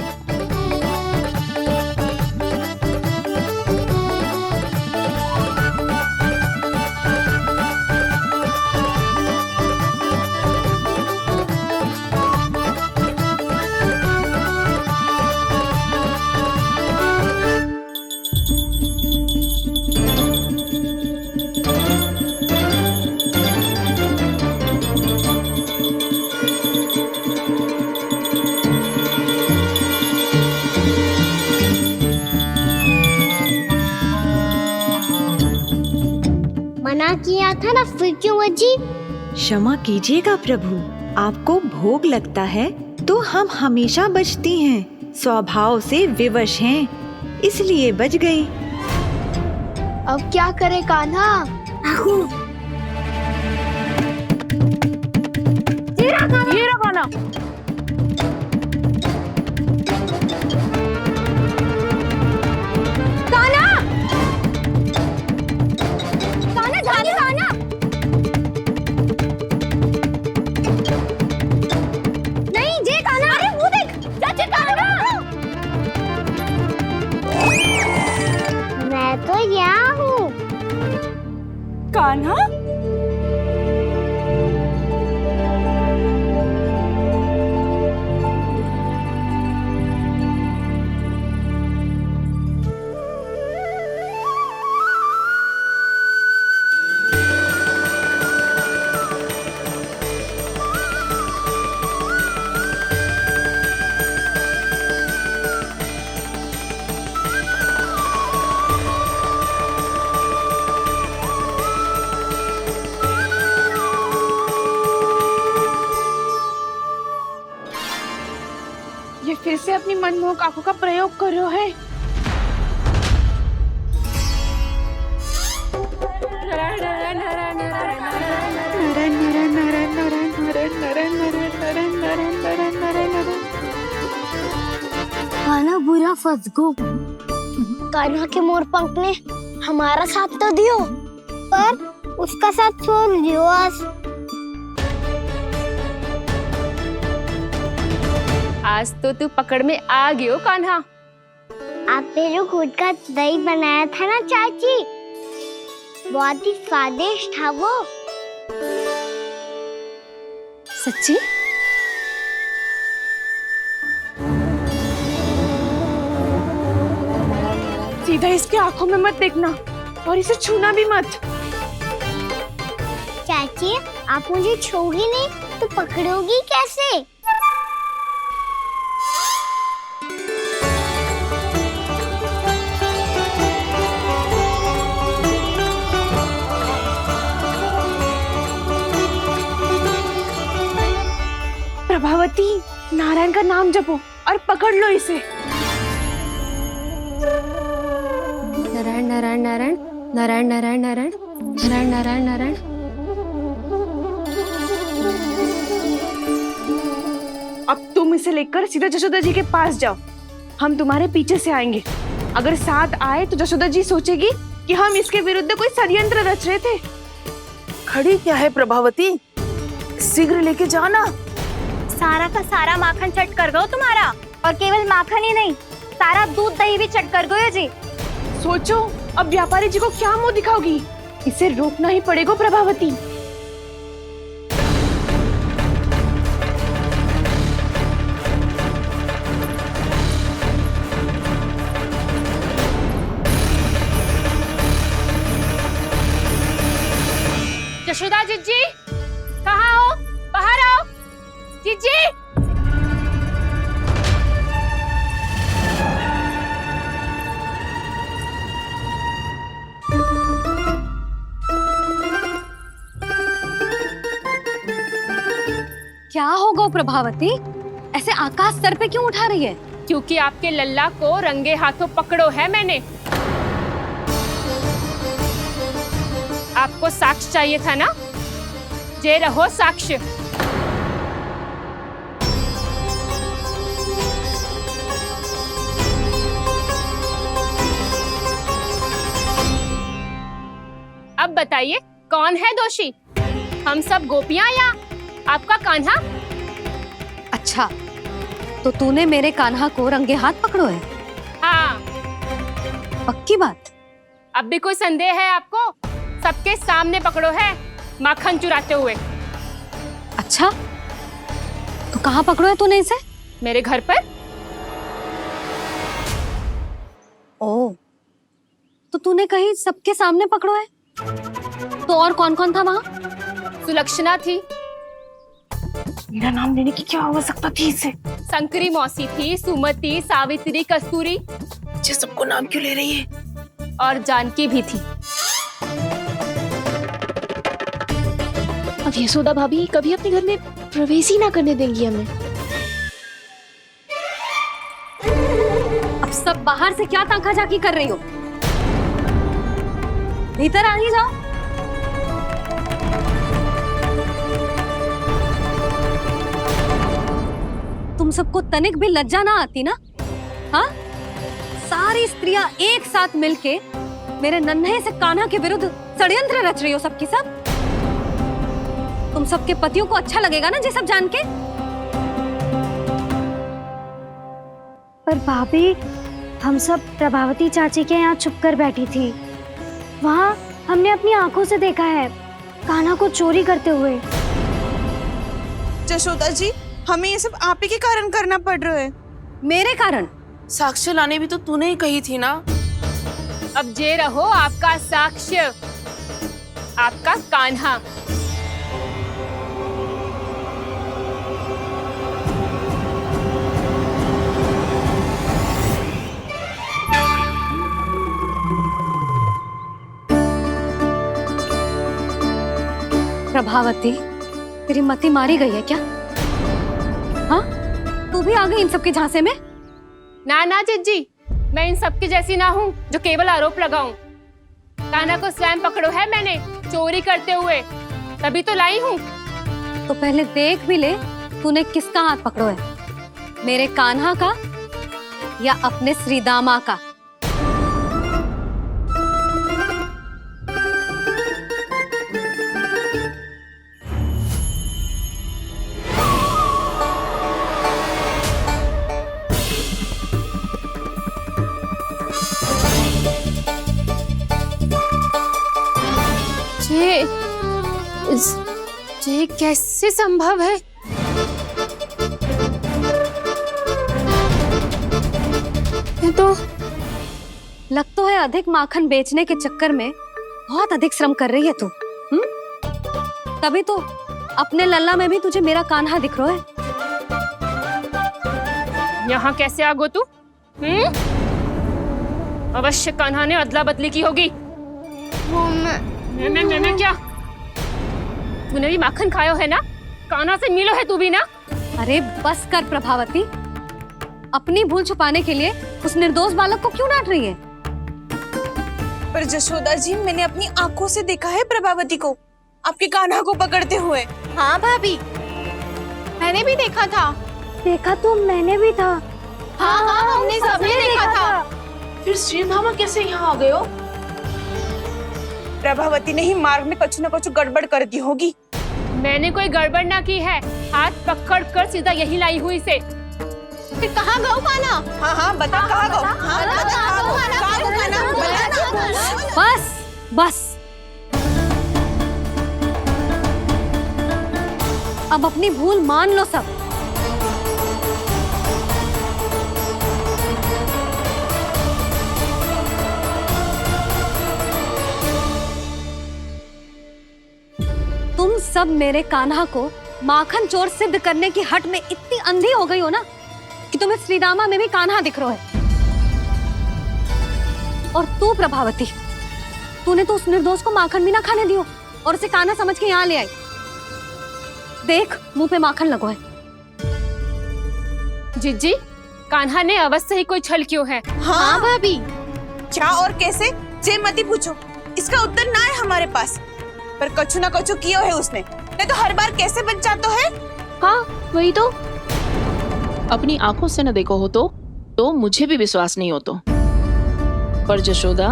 मना किया था ना, फिर क्यों अजी? क्षमा कीजिएगा प्रभु, आपको भोग लगता है तो हम हमेशा बचती हैं, स्वभाव से विवश हैं, इसलिए बच गई। अब क्या करे कान्हा? ये रहा कान्हा। मैं तो यहाँ हूँ। कान्हा ये फिर से अपनी मनमोहक आंखों का प्रयोग कर रहे है। कान्हा बुरा फंस गो। कान्हा के मोर पंख ने हमारा साथ तो दियो, पर उसका साथ छोड़ दियो आज तो तू पकड़ में आ गयो कान्हा। आपने जो खुद का दही बनाया था ना चाची, बहुत ही स्वादिष्ट था वो। सच्ची? सीधा इसके आंखों में मत देखना और इसे छूना भी मत। चाची आप मुझे छोगी नहीं तो पकड़ोगी कैसे? प्रभावती, नारायण का नाम जपो और पकड़ लो इसे। नारायण नारायण नारायण नारायण नारायण नारायण नारायण नारायण नारायण। अब तुम इसे लेकर सीधा जशोदा जी के पास जाओ, हम तुम्हारे पीछे से आएंगे। अगर साथ आए तो जशोदा जी सोचेगी कि हम इसके विरुद्ध कोई षड्यंत्र रच रहे थे। खड़ी क्या है प्रभावती, शीघ्र लेके जाना। सारा का सारा माखन चट कर गयो तुम्हारा, और केवल माखन ही नहीं, सारा दूध दही भी चट कर गयो जी। सोचो अब व्यापारी जी को क्या मुंह दिखाओगी, इसे रोकना ही पड़ेगा प्रभावती। जशोदा जीजी, कहाँ हो? बाहर आओ जीजी। को प्रभावती? ऐसे आकाश सर पे क्यों उठा रही है? क्योंकि आपके लल्ला को रंगे हाथों पकड़ो है मैंने। आपको साक्ष्य चाहिए था ना? जे रहो साक्ष्य। अब बताइए कौन है दोषी, हम सब गोपियां या आपका कान्हा? अच्छा, तो तूने मेरे कान्हा को रंगे हाथ पकड़ो है? हाँ। पक्की बात? अब भी कोई संदेह है आपको? सबके सामने पकड़ो है माखन चुराते हुए। अच्छा, तो कहाँ पकड़ो है तूने इसे? मेरे घर पर। ओ, तो तूने कहीं सबके सामने पकड़ो है? तो और कौन कौन था वहाँ? सुलक्षणा थी। मेरा नाम लेने की क्या आवश्यकता थी इसे? संकरी मौसी थी, सुमति, सावित्री, कस्तूरी। ये सबको नाम क्यों ले रही है? और जानकी भी थी। अब यशोदा भाभी कभी अपने घर में प्रवेश ही ना करने देंगी हमें। अब सब बाहर से क्या ताका झाकी कर रही हो? भीतर आ ही जाओ। तुम सबको तनिक भी लज्जा ना आती ना? हाँ, सारी स्त्रियां एक साथ मिलके मेरे नन्हे से कान्हा के विरुद्ध षड्यंत्र रच रही हो सबकी सब। तुम सबके पतियों को अच्छा लगेगा ना ये सब जान के? पर भाभी, हम सब प्रभावती चाची के यहाँ छुप कर बैठी थी। वहाँ हमने अपनी आंखों से देखा है कान्हा को चोरी करते हुए। जशोदा जी, हमें ये सब आप ही के कारण करना पड़ रहा है। मेरे कारण? साक्ष्य लाने भी तो तूने ही कही थी ना। अब जे रहो आपका साक्ष्य, आपका कान्हा। प्रभावती, तेरी मति मारी गई है क्या? हाँ, तू भी आ गई इन सबके झांसे में? ना ना जिज्जी, मैं इन सबकी जैसी ना हूँ जो केवल आरोप लगाऊं। कान्हा को स्वयं पकड़ो है मैंने चोरी करते हुए, तभी तो लाई हूँ। तो पहले देख भी ले तूने किसका हाथ पकड़ो है, मेरे कान्हा का या अपने श्रीदामा का? ये कैसे संभव है? ये तो लग तो है अधिक माखन बेचने के चक्कर में बहुत अधिक श्रम कर रही है तू। तभी तो अपने लल्ला में भी तुझे मेरा कान्हा दिख रहा है। यहाँ कैसे आ गो तू? अवश्य कान्हा ने अदला बदली की होगी। मैं क्या? तूने भी माखन खायो है ना? कान्हा से मिलो है तू भी ना? अरे बस कर प्रभावती, अपनी भूल छुपाने के लिए उस निर्दोष बालक को क्यों डांट रही है? पर जशोदा जी, मैंने अपनी आंखों से देखा है प्रभावती को आपके कान्हा को पकड़ते हुए। हाँ भाभी, मैंने भी देखा था। देखा तो मैंने भी था। हाँ हाँ, हमने सबने देखा था। फिर श्रीधामा कैसे यहाँ आ गए हो? प्रभावती ने ही मार्ग में कुछ न कुछ गड़बड़ कर दी होगी। मैंने कोई गड़बड़ ना की है, हाथ पकड़ कर सीधा यही लाई हुई से। फिर कहाँ गौ कान्हा? हाँ हाँ, बता कहाँ गो? हाँ, बता कहाँ गो? कहाँ गो कान्हा? बता। बस बस, अब अपनी भूल मान लो सब। तुम सब मेरे कान्हा को माखन चोर सिद्ध करने की हट में इतनी अंधी हो गई हो ना कि तुम्हें श्रीदामा में भी कान्हा दिख रहा है। और तू प्रभावती, तूने तो उस निर्दोष को माखन भी ना खाने दियो और उसे कान्हा समझ के यहाँ ले आई। देख, मुंह पे माखन लगो है, जिज्जी, कान्हा ने अवश्य ही कोई छल क्यों है। हाँ भाभी। क्या और कैसे, जे मती पूछो, इसका उत्तर ना है हमारे पास। पर कछु ना कछु कियो है उसने, नहीं तो हर बार कैसे बच जातो है। हाँ वही तो। अपनी आंखों से न देखो हो तो मुझे भी विश्वास नहीं हो तो। पर जशोदा,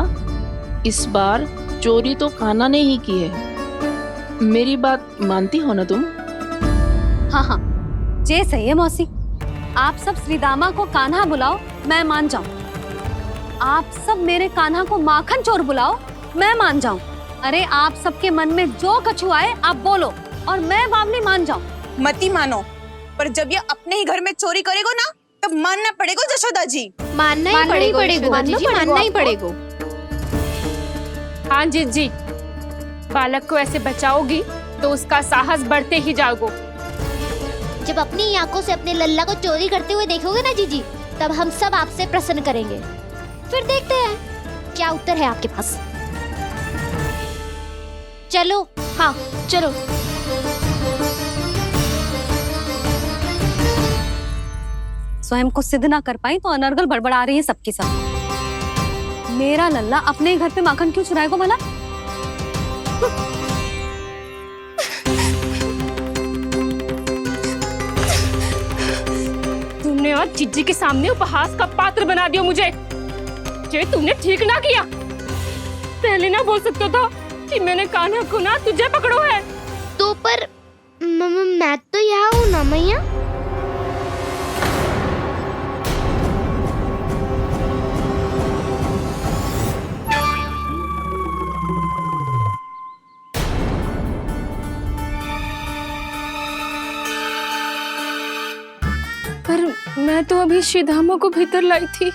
इस बार चोरी तो कान्हा ने ही की है। मेरी बात मानती हो ना तुम? हाँ हाँ, जे सही है मौसी। आप सब श्रीदामा को कान्हा बुलाओ, मैं मान जाऊं। आप सब मेरे कान्हा को माखन चोर बुलाओ, मैं मान जाऊं। अरे आप सबके मन में जो कछु आए आप बोलो और मैं बावली मान जाऊं। मती मानो, पर जब ये अपने ही घर में चोरी करेगो ना, तब मानना पड़ेगा जशोदा जी। मानना ही पड़ेगा जीजी, मानना ही पड़ेगा। हाँ जिज्जी, बालक को ऐसे बचाओगी तो उसका साहस बढ़ते ही जाओगे। जब अपनी आंखों से अपने लल्ला को चोरी करते हुए देखोगे ना जीजी, तब हम सब आपसे प्रसन्न करेंगे। फिर देखते हैं क्या उत्तर है आपके पास। चलो। हाँ चलो। स्वयं को सिद्ध ना कर पाई तो अनर्गल बड़बड़ा रही है सबकी सब। मेरा लल्ला अपने घर पे माखन क्यों चुराएगा भला? तुमने आज जिज्जी के सामने उपहास का पात्र बना दिया मुझे। ये तुमने ठीक ना किया। पहले ना बोल सकता था कि मैंने कान्हा को ना तुझे पकड़ो है। तो पर मैं तो यहाँ हूँ ना मैया। पर मैं तो अभी श्रीधामा को भीतर लाई थी।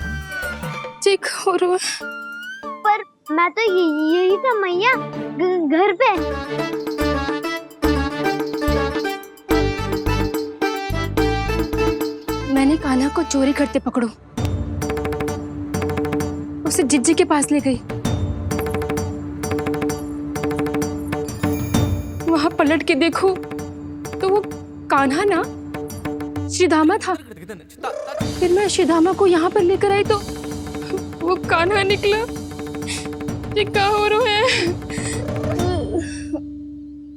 चेक हो रहा है। पर मैं तो यही था मैया, घर पे। मैंने कान्हा को चोरी करते पकड़ो, उसे जिज्जी के पास ले गई। वहां पलट के देखो तो वो कान्हा ना श्रीधामा था। फिर मैं श्रीधामा को यहाँ पर लेकर आई तो वो कान्हा निकला। ये क्या हो रहा है?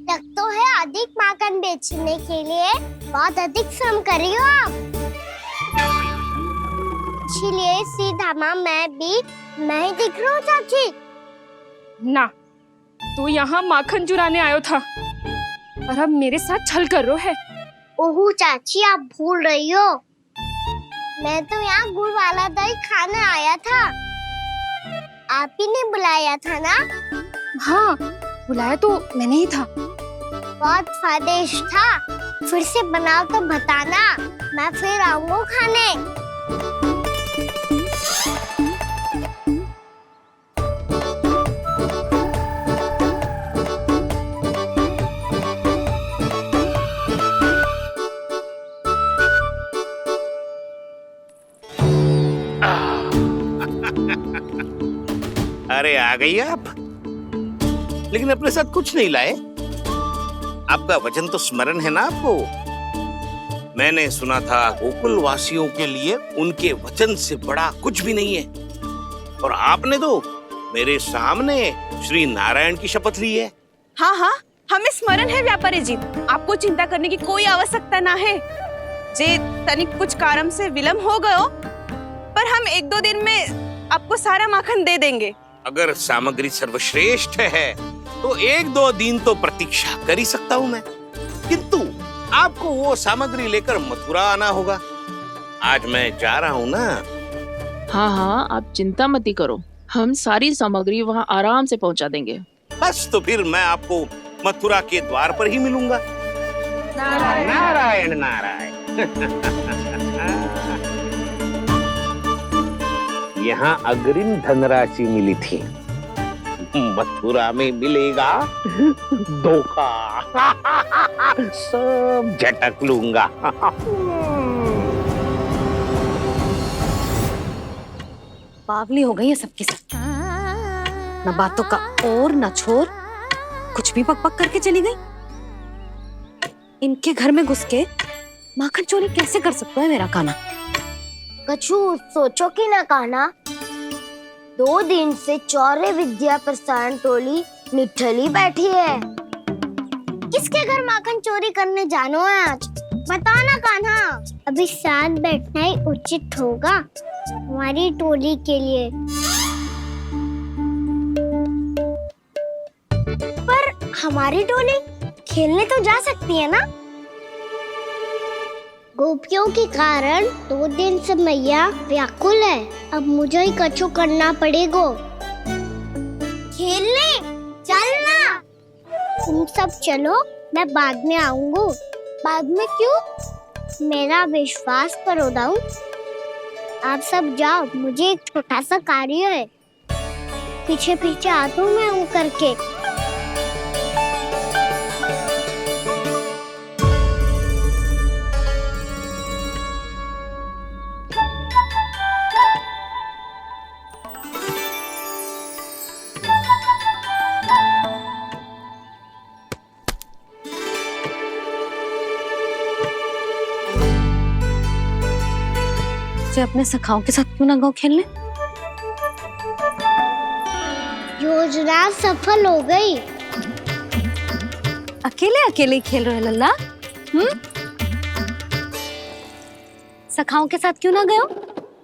लग तो है अधिक माखन बेचने के लिए बहुत अधिक श्रम कर रही हो आप। इसलिए सीधामा मैं ही दिख रहा हूँ चाची। ना, तू यहाँ माखन चुराने आयो था और अब मेरे साथ छल कर रो है। ओह चाची, आप भूल रही हो, मैं तो यहाँ गुड़ वाला दही खाने आया था। आप ही ने बुलाया था ना? हाँ, बुलाया तो मैंने ही था। बहुत स्वादिष्ट था। फिर से बनाओ तो बताना, मैं फिर आऊंगा खाने। अरे आ गई आप, लेकिन अपने साथ कुछ नहीं लाए। आपका वचन तो स्मरण है ना आपको? मैंने सुना था गोकुल वासियों के लिए उनके वचन से बड़ा कुछ भी नहीं है। और आपने तो मेरे सामने श्री नारायण की शपथ ली है। हाँ हाँ, हमें स्मरण है व्यापारी जी। आपको चिंता करने की कोई आवश्यकता ना है। जे तनिक कुछ कारण से विलंब हो गयो, पर हम 1-2 दिन में आपको सारा माखन दे देंगे। अगर सामग्री सर्वश्रेष्ठ है तो 1-2 दिन तो प्रतीक्षा कर ही सकता हूँ मैं, किंतु आपको वो सामग्री लेकर मथुरा आना होगा। आज मैं जा रहा हूँ ना। हाँ हाँ, आप चिंता मत करो, हम सारी सामग्री वहाँ आराम से पहुँचा देंगे। बस तो फिर मैं आपको मथुरा के द्वार पर ही मिलूंगा। नारायण नारायण। यहाँ अग्रिम धनराशि मिली थी, मथुरा में मिलेगा धोखा। सब झटक लूंगा। बावली हो गई है सबकी सब। न बातों का और न छोर, कुछ भी पक पक करके चली गई। इनके घर में घुस के माखन चोरी कैसे कर सकता है मेरा कान्हा? कछु सोचो कि ना कान्हा, 2 दिन से चौर्य विद्या प्रसारण टोली निठली बैठी है। किसके घर माखन चोरी करने जानो है आज? बता ना कान्हा। अभी साथ बैठना ही उचित होगा हमारी टोली के लिए। पर हमारी टोली खेलने तो जा सकती है ना? गोपियों के कारण 2 दिन से मैया व्याकुल है। अब मुझे ही कछु करना पड़ेगा। खेलने चलना। तुम सब चलो, मैं बाद में आऊंगा। बाद में क्यों? मेरा विश्वास करो दाऊ। आप सब जाओ, मुझे एक छोटा सा कार्य है। पीछे पीछे आता हूँ मैं करके। अपने सखाओं के साथ क्यों ना गाँव खेलने? योजना सफल हो गई। अकेले अकेले खेल रहे लल्ला? सखाओं के साथ क्यों ना गए?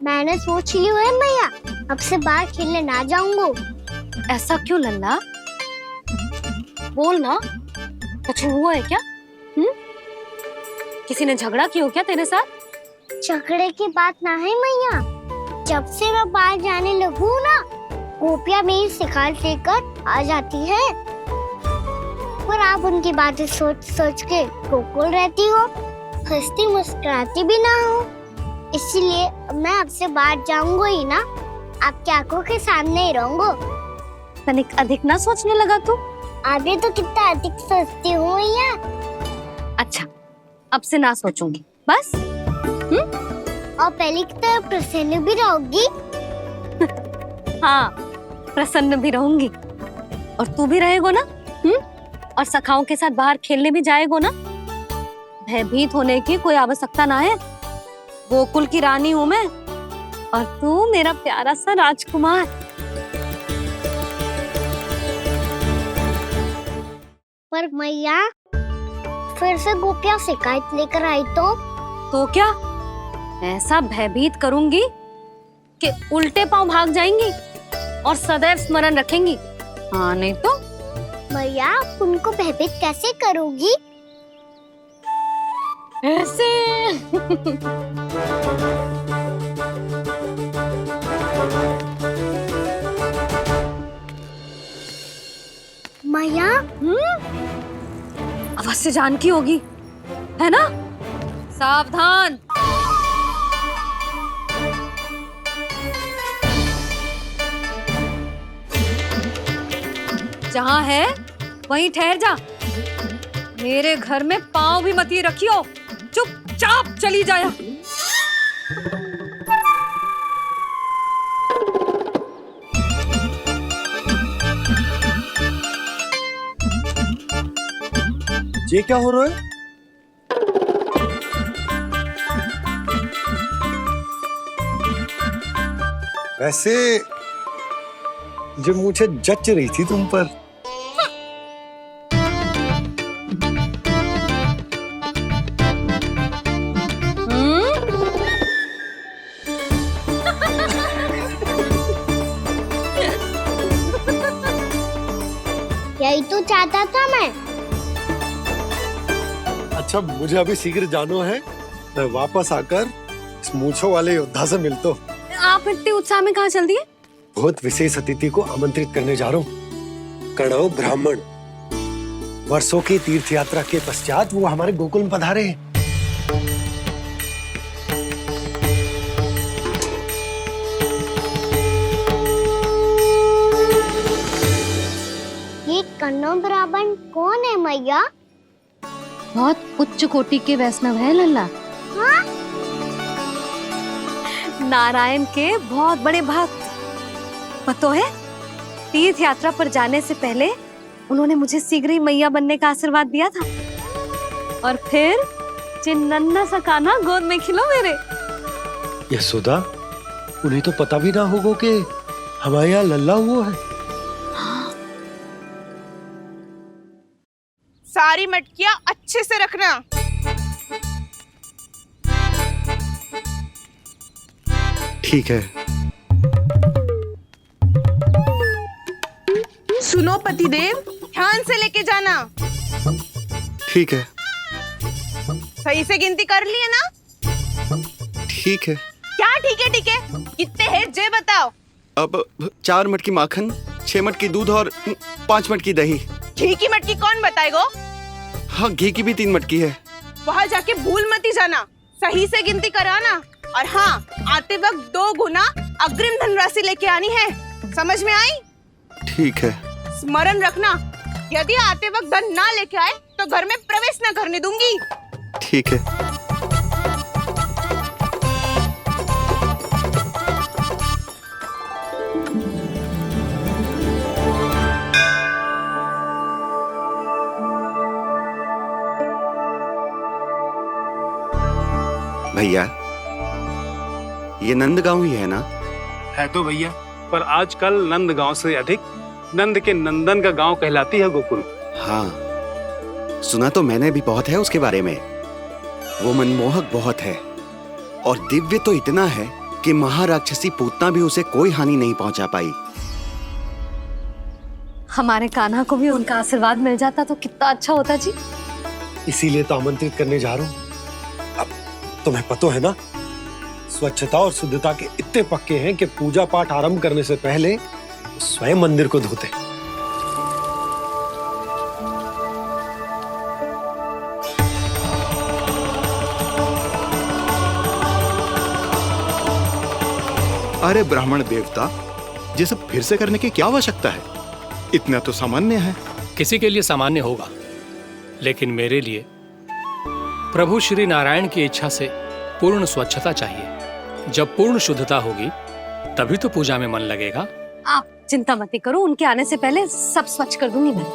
मैंने सोच लिया है मैया, अब से बाहर खेलने ना जाऊंगा। ऐसा क्यों लल्ला? बोल ना, कुछ हुआ है क्या? किसी ने झगड़ा किया हो क्या तेरे साथ? झगड़े की बात ना है मैया। जब से मैं बाहर जाने लगू ना, गोपियां मेरी शिकायत लेकर आ जाती है। पर आप उनकी बातें सोच सोच के गोकुल रहती हो, हंसती मुस्कुराती भी ना हो। इसलिए मैं आपसे बाहर जाऊंगा ही ना, आपकी आंखों के सामने ही रहूंगा। तनिक अधिक ना सोचने लगा तू? आगे तो कितना अधिक सोचती हूँ मैया। अच्छा, अब से ना सोचूंगी बस। और पहले की तरह प्रसन्न भी रहोगी? हाँ, प्रसन्न भी रहूंगी। और तू भी रहेगा ना? और सखाओं के साथ बाहर खेलने भी जाएगा ना? भयभीत होने की कोई आवश्यकता ना है। गोकुल की रानी हूँ मैं, और तू मेरा प्यारा सा राजकुमार। पर मैया, फिर से गोपियां शिकायत लेकर आई तो क्या? ऐसा भयभीत करूंगी कि उल्टे पांव भाग जाएंगी और सदैव स्मरण रखेंगी। हाँ नहीं तो? मैया, आप उनको भयभीत कैसे करोगी? ऐसे। मैया, अवश्य जानकी होगी, है ना? सावधान। जहाँ है वहीं ठहर जा। मेरे घर में पाँव भी मत रखियो, चुपचाप चली जाया। ये क्या हो रहा है? वैसे जो मुझे जच रही थी तुम पर। यही तो चाहता था मैं। अच्छा, मुझे अभी शीघ्र जाना है। मैं वापस आकर इस मूंछों वाले योद्धा से मिलता हूँ। आप इतने उत्साह में कहाँ चल दिए? बहुत विशेष अतिथि को आमंत्रित करने जा रहा हूँ। कणव ब्राह्मण। वर्षों की तीर्थ यात्रा के पश्चात वो हमारे गोकुल में पधारे हैं। ये कणव ब्राह्मण कौन है मैया? बहुत उच्च कोटि के वैष्णव है लल्ला। हाँ? नारायण के बहुत बड़े भक्त। पता है, तीर्थ यात्रा पर जाने से पहले उन्होंने मुझे शीघ्र ही मैया बनने का आशीर्वाद दिया था। और फिर चिन्नन्ना सा कान्हा गोद में खिलो मेरे। यशोदा, उन्हें तो पता भी ना होगा कि हमारे यहाँ लल्ला हुआ है। सारी मटकियां अच्छे से रखना। ठीक है। सुनो पतिदेव, ध्यान से लेके जाना। ठीक है। सही से गिनती कर लिए ना? ठीक है। क्या ठीक है ठीक है? कितने हैं जे बताओ। अब 4 मटकी माखन, 6 मटकी दूध और 5 मटकी दही। घी की मटकी कौन बताएगा? हाँ, घी की भी 3 मटकी है। वहाँ जाके भूल मती जाना, सही से गिनती कराना। और हाँ, आते वक्त 2 गुना अग्रिम धनराशि लेके आनी है। समझ में आई? ठीक है। स्मरण रखना, यदि आते वक्त धन ना लेके आए तो घर में प्रवेश न करने दूंगी। ठीक है। भैया, ये नंदगांव ही है ना? है तो भैया, पर आजकल नंदगांव से अधिक नंद के नंदन का गांव कहलाती है गोकुल। हाँ, सुना तो मैंने भी बहुत है उसके बारे में। वो मनमोहक बहुत है और दिव्य तो इतना है कि महाराक्षसी पूतना भी उसे कोई हानि नहीं पहुंचा पाई। हमारे कान्हा को भी उनका आशीर्वाद मिल जाता तो कितना अच्छा होता जी। इसीलिए तो आमंत्रित करने जा रहा हूँ। अब तुम्हें पता है ना, स्वच्छता और शुद्धता के इतने पक्के हैं कि पूजा पाठ आरंभ करने से पहले स्वयं मंदिर को धोते। अरे ब्राह्मण देवता, ये सब फिर से करने की क्या आवश्यकता है? इतना तो सामान्य है। किसी के लिए सामान्य होगा, लेकिन मेरे लिए प्रभु श्री नारायण की इच्छा से पूर्ण स्वच्छता चाहिए। जब पूर्ण शुद्धता होगी तभी तो पूजा में मन लगेगा। आप चिंता मत करो, उनके आने से पहले सब स्वच्छ कर दूंगी मैं।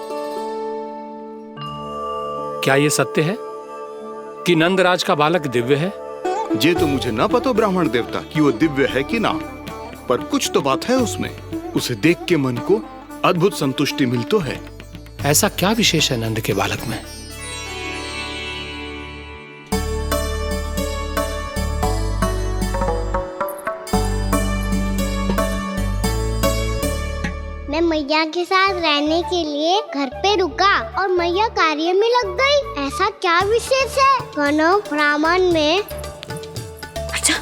क्या ये सत्य है कि नंदराज का बालक दिव्य है? ये तो मुझे ना पता ब्राह्मण देवता कि वो दिव्य है कि ना, पर कुछ तो बात है उसमें। उसे देख के मन को अद्भुत संतुष्टि मिल तो है। ऐसा क्या विशेष है नंद के बालक में? मैं मैया के साथ रहने के लिए घर पे रुका और मैया कार्य में लग गई। ऐसा क्या विशेष है कनव ब्राह्मण में? अच्छा,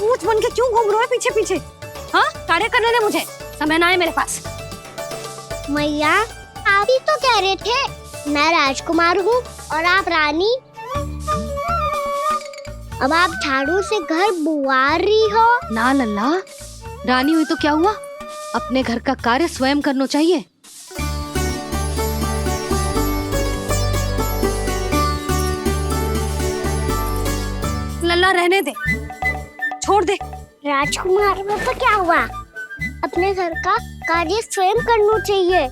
ऊंट बन के क्यों घूम रहे हो पीछे पीछे? हाँ, कार्य करने दे मुझे, समय ना है मेरे पास। मैया, आप ही तो कह रहे थे मैं राजकुमार हूँ और आप रानी। अब आप झाड़ू से घर बुआर रही हो। ना लल्ला, रानी हुई तो क्या हुआ, अपने घर का कार्य स्वयं करना चाहिए। लल्ला रहने दे, छोड़ दे। राजकुमार में तो क्या हुआ, अपने घर का कार्य स्वयं करना चाहिए।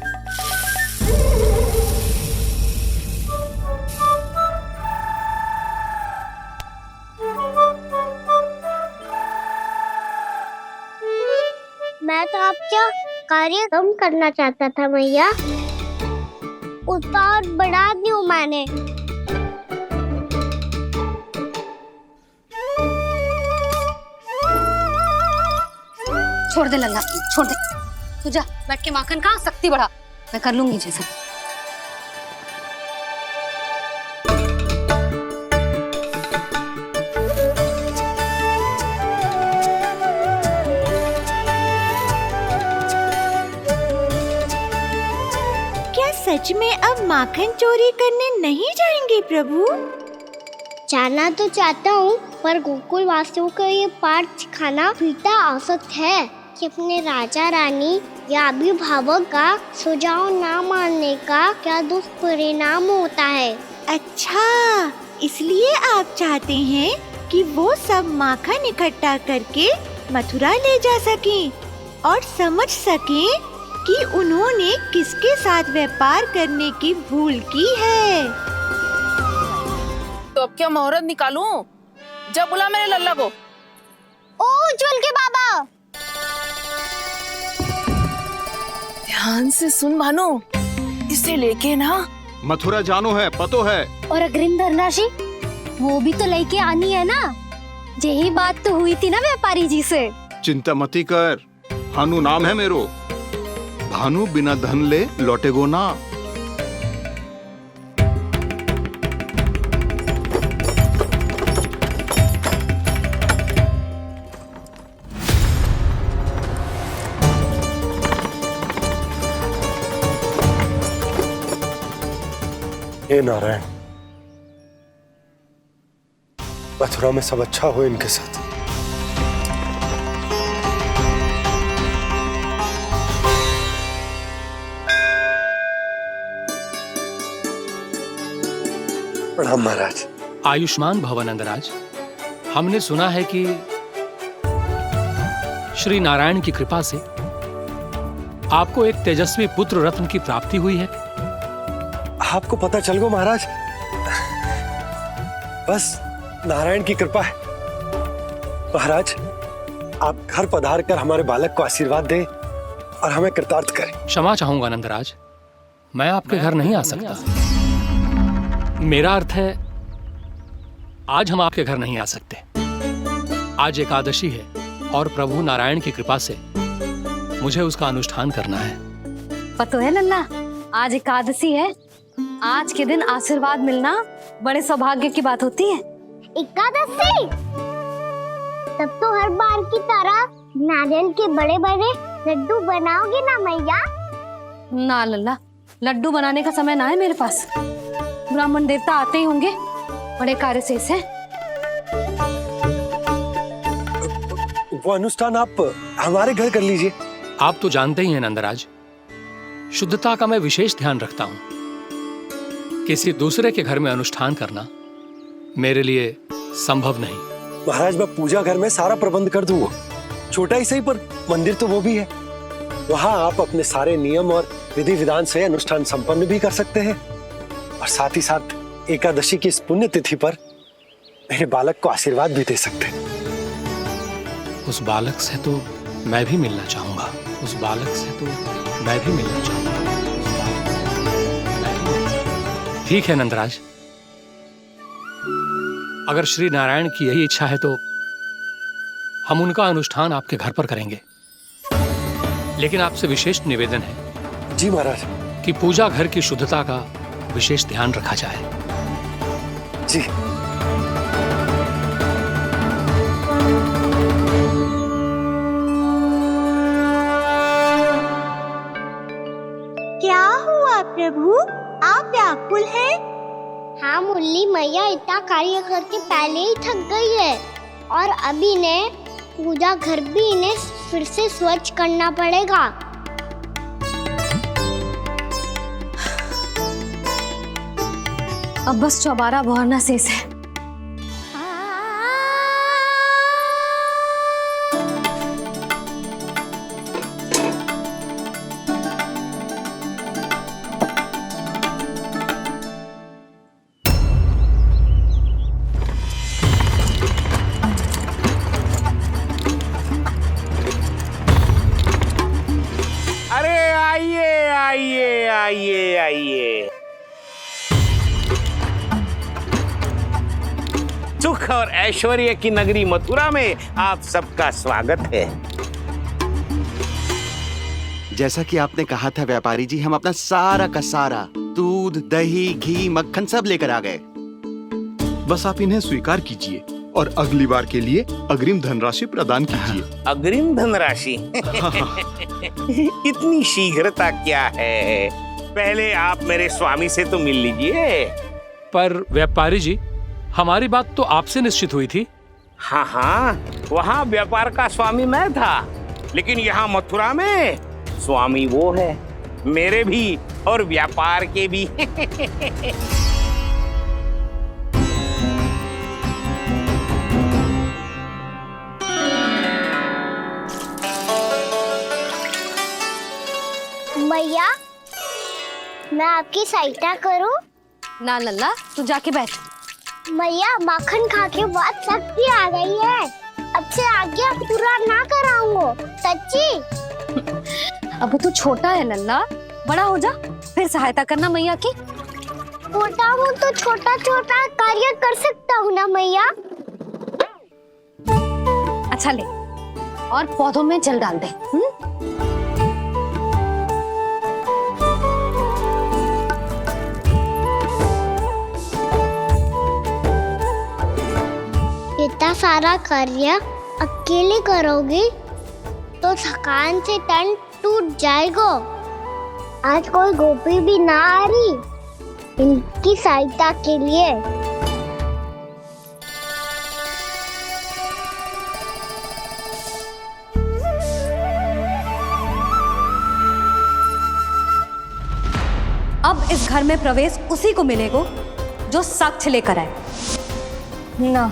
मैं तो आपका कार्य कम करना चाहता था मैया, उत्पाद बढ़ा दूं मैंने। छोड़ दे लल्ला, छोड़ दे। तू जा बैठ के माखन खा, शक्ति बढ़ा, मैं कर लूंगी जैसे। सच में अब माखन चोरी करने नहीं जाएंगे प्रभु? जाना तो चाहता हूँ, पर गोकुल वासियों को ये पाठ सिखाना पिता आवश्यक है कि अपने राजा रानी या अभिभावक का सुझाव ना मानने का क्या दुष्परिणाम होता है। अच्छा, इसलिए आप चाहते हैं कि वो सब माखन इकट्ठा करके मथुरा ले जा सकें और समझ सकें कि उन्होंने किसके साथ व्यापार करने की भूल की है। तो अब क्या मुहूर्त निकालूं? जब बुला मेरे लल्ला को। ओ उज्जवल के बाबा, ध्यान से सुन भानु, इसे लेके ना मथुरा जानो है, पतो है। और अग्रिम धनराशि वो भी तो लेके आनी है ना। यही बात तो हुई थी ना व्यापारी जी से। चिंता मती कर, भानु नाम है मेरो। भानु बिना धन ले लौटेगो ना। हे नारायण, मथुरा में सब अच्छा हो इनके साथ। प्रणाम महाराज। आयुष्मान भव नंदराज। हमने सुना है कि श्री नारायण की कृपा से आपको एक तेजस्वी पुत्र रत्न की प्राप्ति हुई है। आपको पता चल गो महाराज, बस नारायण की कृपा है। महाराज, आप घर पधार कर हमारे बालक को आशीर्वाद दें और हमें कृतार्थ करें। क्षमा चाहूंगा नंदराज, मैं आपके घर नहीं आ सकता। मेरा अर्थ है, आज हम आपके घर नहीं आ सकते। आज एकादशी है और प्रभु नारायण की कृपा से मुझे उसका अनुष्ठान करना है। पतो है लल्ला, आज एकादशी है। आज के दिन आशीर्वाद मिलना बड़े सौभाग्य की बात होती है। एकादशी? तब तो हर बार की तरह नारियल के बड़े बड़े लड्डू बनाओगे ना मैया? ना लल्ला, लड्डू बनाने का समय ना है मेरे पास। ब्राह्मण देवता आते ही होंगे, बड़े कार्य शेष है। वो अनुष्ठान आप हमारे घर कर लीजिए। आप तो जानते ही हैं नंदराज, शुद्धता का मैं विशेष ध्यान रखता हूं। किसी दूसरे के घर में अनुष्ठान करना मेरे लिए संभव नहीं। महाराज, मैं पूजा घर में सारा प्रबंध कर दूंगा। छोटा ही सही, पर मंदिर तो वो भी है। वहां आप अपने सारे नियम और विधि विधान से अनुष्ठान संपन्न भी कर सकते हैं और साथ ही साथ एकादशी की इस पुण्य तिथि पर मेरे बालक को आशीर्वाद भी दे सकते हैं। उस बालक से तो मैं भी मिलना चाहूंगा। उस बालक से तो मैं भी मिलना चाहूंगा। ठीक है नंदराज, अगर श्री नारायण की यही इच्छा है तो हम उनका अनुष्ठान आपके घर पर करेंगे। लेकिन आपसे विशेष निवेदन है। जी महाराज। कि पूजा घर की शुद्धता का विशेष ध्यान रखा जाए। जी। क्या हुआ प्रभु, आप व्याकुल हैं? हाँ मुरली मैया इतना कार्य करके पहले ही थक गई है और अभी ने पूजा घर भी इन्हें फिर से स्वच्छ करना पड़ेगा। अब बस चौबारा बहाना शेष है। अरे आइए आइए आइए आइए, सुख और ऐश्वर्य की नगरी मथुरा में आप सबका स्वागत है। जैसा कि आपने कहा था व्यापारी जी, हम अपना सारा का सारा दूध, दही, घी, मक्खन सब लेकर आ गए। बस आप इन्हें स्वीकार कीजिए और अगली बार के लिए अग्रिम धनराशि प्रदान कीजिए। अग्रिम धनराशि? इतनी शीघ्रता क्या है? पहले आप मेरे स्वामी से तो मिल लीजिए। पर व्यापारी जी, हमारी बात तो आपसे निश्चित हुई थी। हाँ हाँ, वहाँ व्यापार का स्वामी मैं था, लेकिन यहाँ मथुरा में स्वामी वो है, मेरे भी और व्यापार के भी। मैया, मैं आपकी सहायता करूं? ना लल्ला, तू जाके बैठ। मैया, माखन खा के बहुत शक्ति आ गई है। अब से आज्ञा पूरा ना कराऊंगा, सच्ची। अब तू छोटा है लल्ला, बड़ा हो जा फिर सहायता करना मैया की। छोटा हूँ तो छोटा छोटा कार्य कर सकता हूँ ना मैया। अच्छा ले, और पौधों में जल डाल दे। इतना सारा कार्य अकेले करोगी तो थकान से तन टूट जाएगा। आज कोई गोपी भी ना आ रही इनकी सहायता के लिए। अब इस घर में प्रवेश उसी को मिलेगा जो साक्ष्य लेकर आए। ना,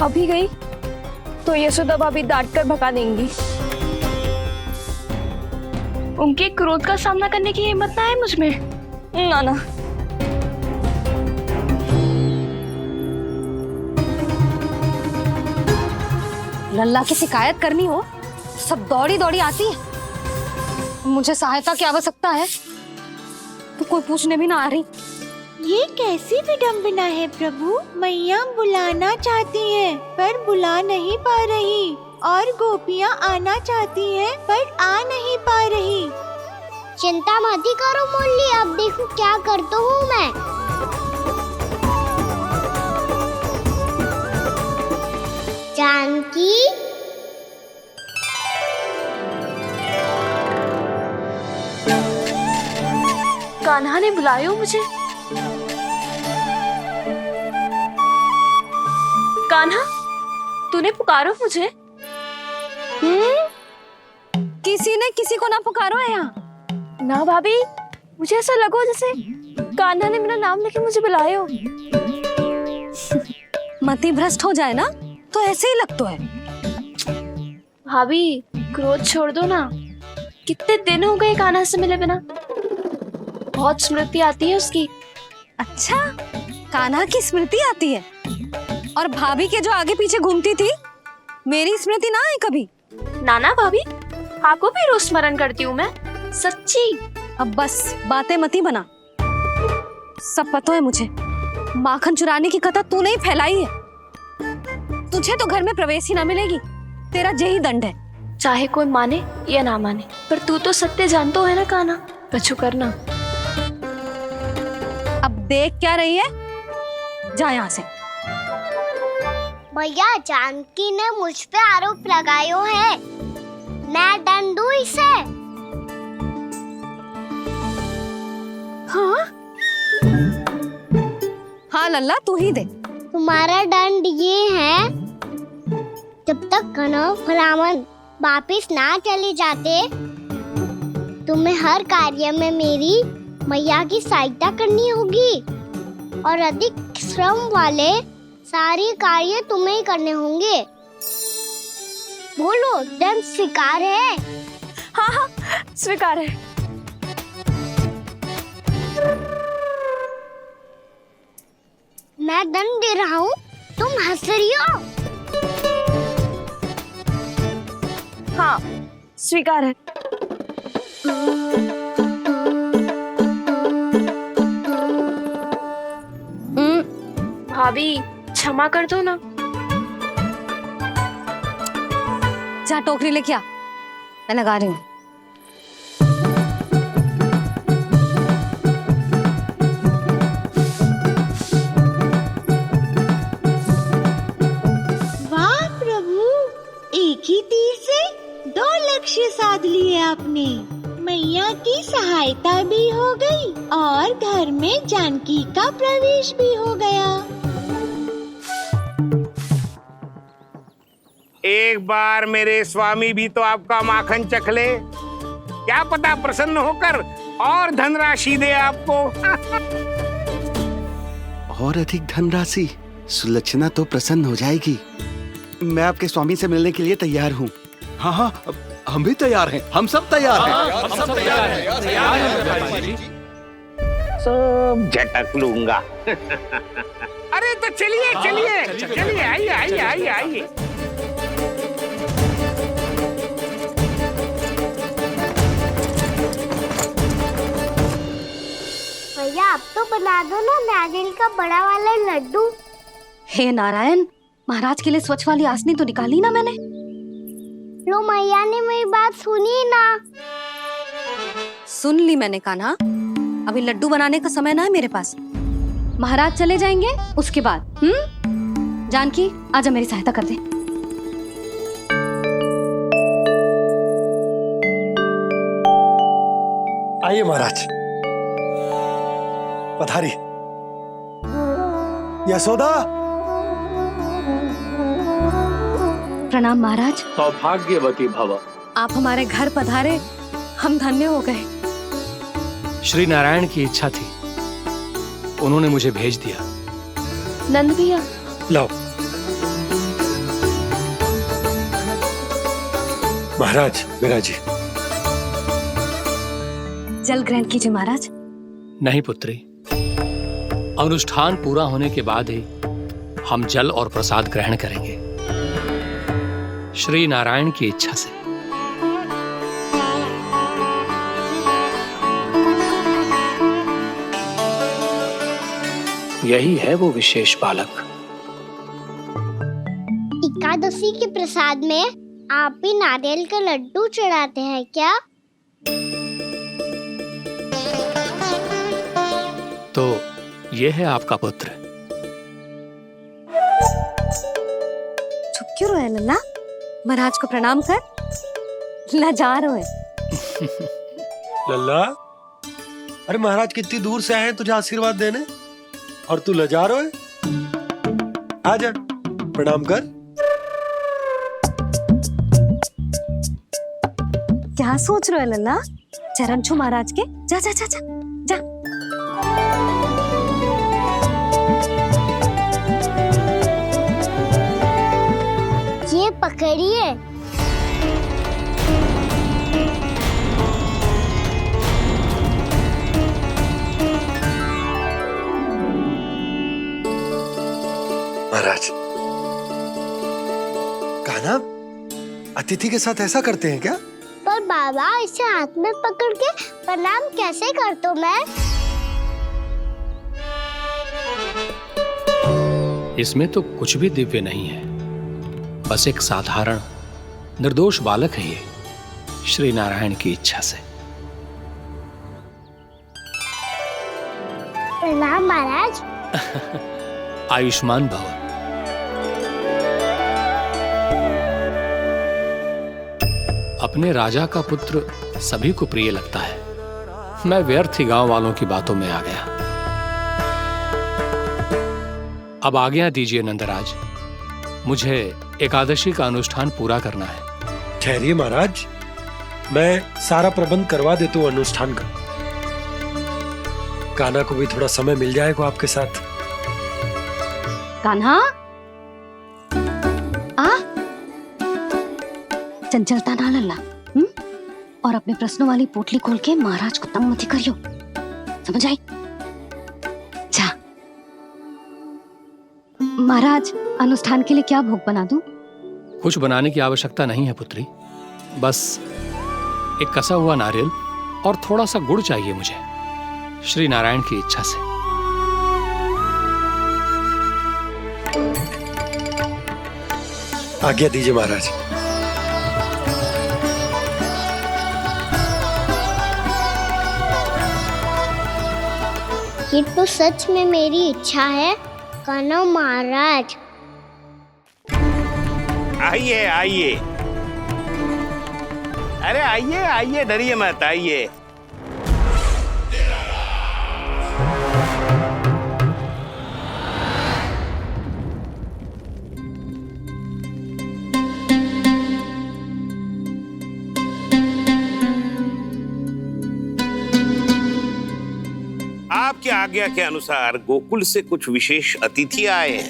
अभी गई तो यशोदा भाभी डांट कर भगा देंगी। उनके क्रोध का सामना करने की हिम्मत ना है मुझ में। ना ना। लल्ला की शिकायत करनी हो सब दौड़ी दौड़ी आती है। मुझे सहायता की आवश्यकता है तो कोई पूछने भी ना आ रही। ये कैसी विडंबना है प्रभु। मैया बुलाना चाहती हैं पर बुला नहीं पा रही, और गोपियाँ आना चाहती हैं पर आ नहीं पा रही। चिंता मत ही करो मुरली, अब देखो क्या करता हूँ मैं। जानकी, कान्हा ने बुलाया मुझे। कान्हा, तूने पुकारो मुझे? किसी ने किसी को ना पुकारो है यहाँ। ना भाभी, मुझे ऐसा लगो जैसे कान्हा ने मेरा नाम लेके मुझे बुलाया। मति भ्रष्ट हो जाए ना तो ऐसे ही लगता है। भाभी, क्रोध छोड़ दो ना। कितने दिन हो गए कान्हा से मिले बिना। बहुत स्मृति आती है उसकी। अच्छा, कान्हा की स्मृति आती है? और भाभी के जो आगे पीछे घूमती थी, मेरी स्मृति ना आई कभी? नाना भाभी, आपको भी रोज स्मरण करती हूँ मैं, सच्ची। अब बस बातें मत ही बना। सब पता है मुझे। माखन चुराने की कथा तूने ही फैलाई है। तुझे तो घर में प्रवेश ही ना मिलेगी। तेरा यही दंड है। चाहे कोई माने या ना माने, पर तू तो सत्य जानतो है ना कान्हा। कछु करना। अब देख क्या रही है, जा यहाँ से। भैया, जानकी ने मुझ पे आरोप लगायो है। मैं दंड दूं इसे? हाँ हाँ लल्ला, तू ही दे। तुम्हारा दंड ये है, जब तक कनव ब्राह्मण वापिस ना चले जाते, तुम्हें हर कार्य में मेरी मैया की सहायता करनी होगी, और अधिक श्रम वाले सारे कार्य तुम्हें ही करने होंगे। बोलो, दंड स्वीकार है? हाँ हाँ, स्वीकार है। मैं दंड दे रहा हूँ, तुम हंस रही हो? हाँ, स्वीकार है। भाभी, क्षमा कर दो ना। जा टोकरी लेके आ, मैं लगा रही हूँ। वाह प्रभु, एक ही तीर से 2 लक्ष्य साध लिए आपने। मैया की सहायता भी हो गई और घर में जानकी का प्रवेश भी हो गया। एक बार मेरे स्वामी भी तो आपका माखन चख ले, क्या पता प्रसन्न होकर और धनराशि दे आपको। और अधिक धनराशि? सुलक्षणा तो प्रसन्न हो जाएगी। मैं आपके स्वामी से मिलने के लिए तैयार हूँ। हाँ हाँ, हम भी तैयार हैं, हम सब तैयार हैं। हम सब तैयार हैं, तैयार हैं व्यापारी जी। सब झटक लूंगा। अरे तो चलिए चलिए चलिए, आइए आइए आइए आइए। भैया आप तो बना दो ना नारियल का बड़ा वाला लड्डू। हे नारायण, महाराज के लिए स्वच्छ वाली आसनी तो निकाली ना मैंने। लो मैया ने मेरी बात सुनी ना। सुन ली मैंने कान्हा, अभी लड्डू बनाने का समय ना है मेरे पास। महाराज चले जाएंगे उसके बाद। जानकी आजा मेरी सहायता कर दे। आइए महाराज, पधारी। यशोदा। प्रणाम महाराज। सौभाग्यवती भव। आप हमारे घर पधारे, हम धन्य हो गए। श्री नारायण की इच्छा थी, उन्होंने मुझे भेज दिया। नंद भैया लाओ। महाराज विराजी। जल ग्रहण कीजिए महाराज। नहीं पुत्री, अनुष्ठान पूरा होने के बाद ही हम जल और प्रसाद ग्रहण करेंगे, श्री नारायण की इच्छा से। यही है वो विशेष बालक। एकादशी के प्रसाद में आप भी नारियल का लड्डू चढ़ाते हैं क्या? तो ये है आपका पुत्र। चुप क्यों रोए लल्ला? महाराज को प्रणाम कर। लजा रोए। लल्ला, अरे महाराज कितनी दूर से आए हैं तुझे आशीर्वाद देने, और तू लजा रहा है? आजा प्रणाम कर। क्या सोच रहे हो लल्ला? चरण छू महाराज के। जा जा जा जा जा। ये पकड़िए। महाराज, कान्हा अतिथि के साथ ऐसा करते हैं क्या? पर बाबा इसे हाथ में पकड़ के प्रणाम कैसे करता हूँ मैं? इसमें तो कुछ भी दिव्य नहीं है, बस एक साधारण निर्दोष बालक है ये, श्री नारायण की इच्छा से। प्रणाम महाराज। आयुष्मान भव। अपने राजा का पुत्र सभी को प्रिय लगता है। मैं व्यर्थ ही गांव वालों की बातों में आ गया। अब आज्ञा दीजिए नंदराज, मुझे एकादशी का अनुष्ठान पूरा करना है। ठहरिए महाराज, मैं सारा प्रबंध करवा देता हूँ अनुष्ठान का। कान्हा को भी थोड़ा समय मिल जाएगा आपके साथ। कान्हा, आ चंचलता ना लल्ला। और अपने प्रश्नों वाली पोटली खोल के महाराज को तंग मत करियो, समझ आई? जा। महाराज, अनुष्ठान के लिए क्या भोग बना दूं? कुछ बनाने की आवश्यकता नहीं है पुत्री, बस एक कसा हुआ नारियल और थोड़ा सा गुड़ चाहिए मुझे, श्री नारायण की इच्छा से। आज्ञा दीजिए महाराज। ये तो सच में मेरी इच्छा है कान्हा महाराज। आइए आइए, अरे आइए आइए, डरिए मत, आइए। आपकी आज्ञा के अनुसार गोकुल से कुछ विशेष अतिथि आए हैं।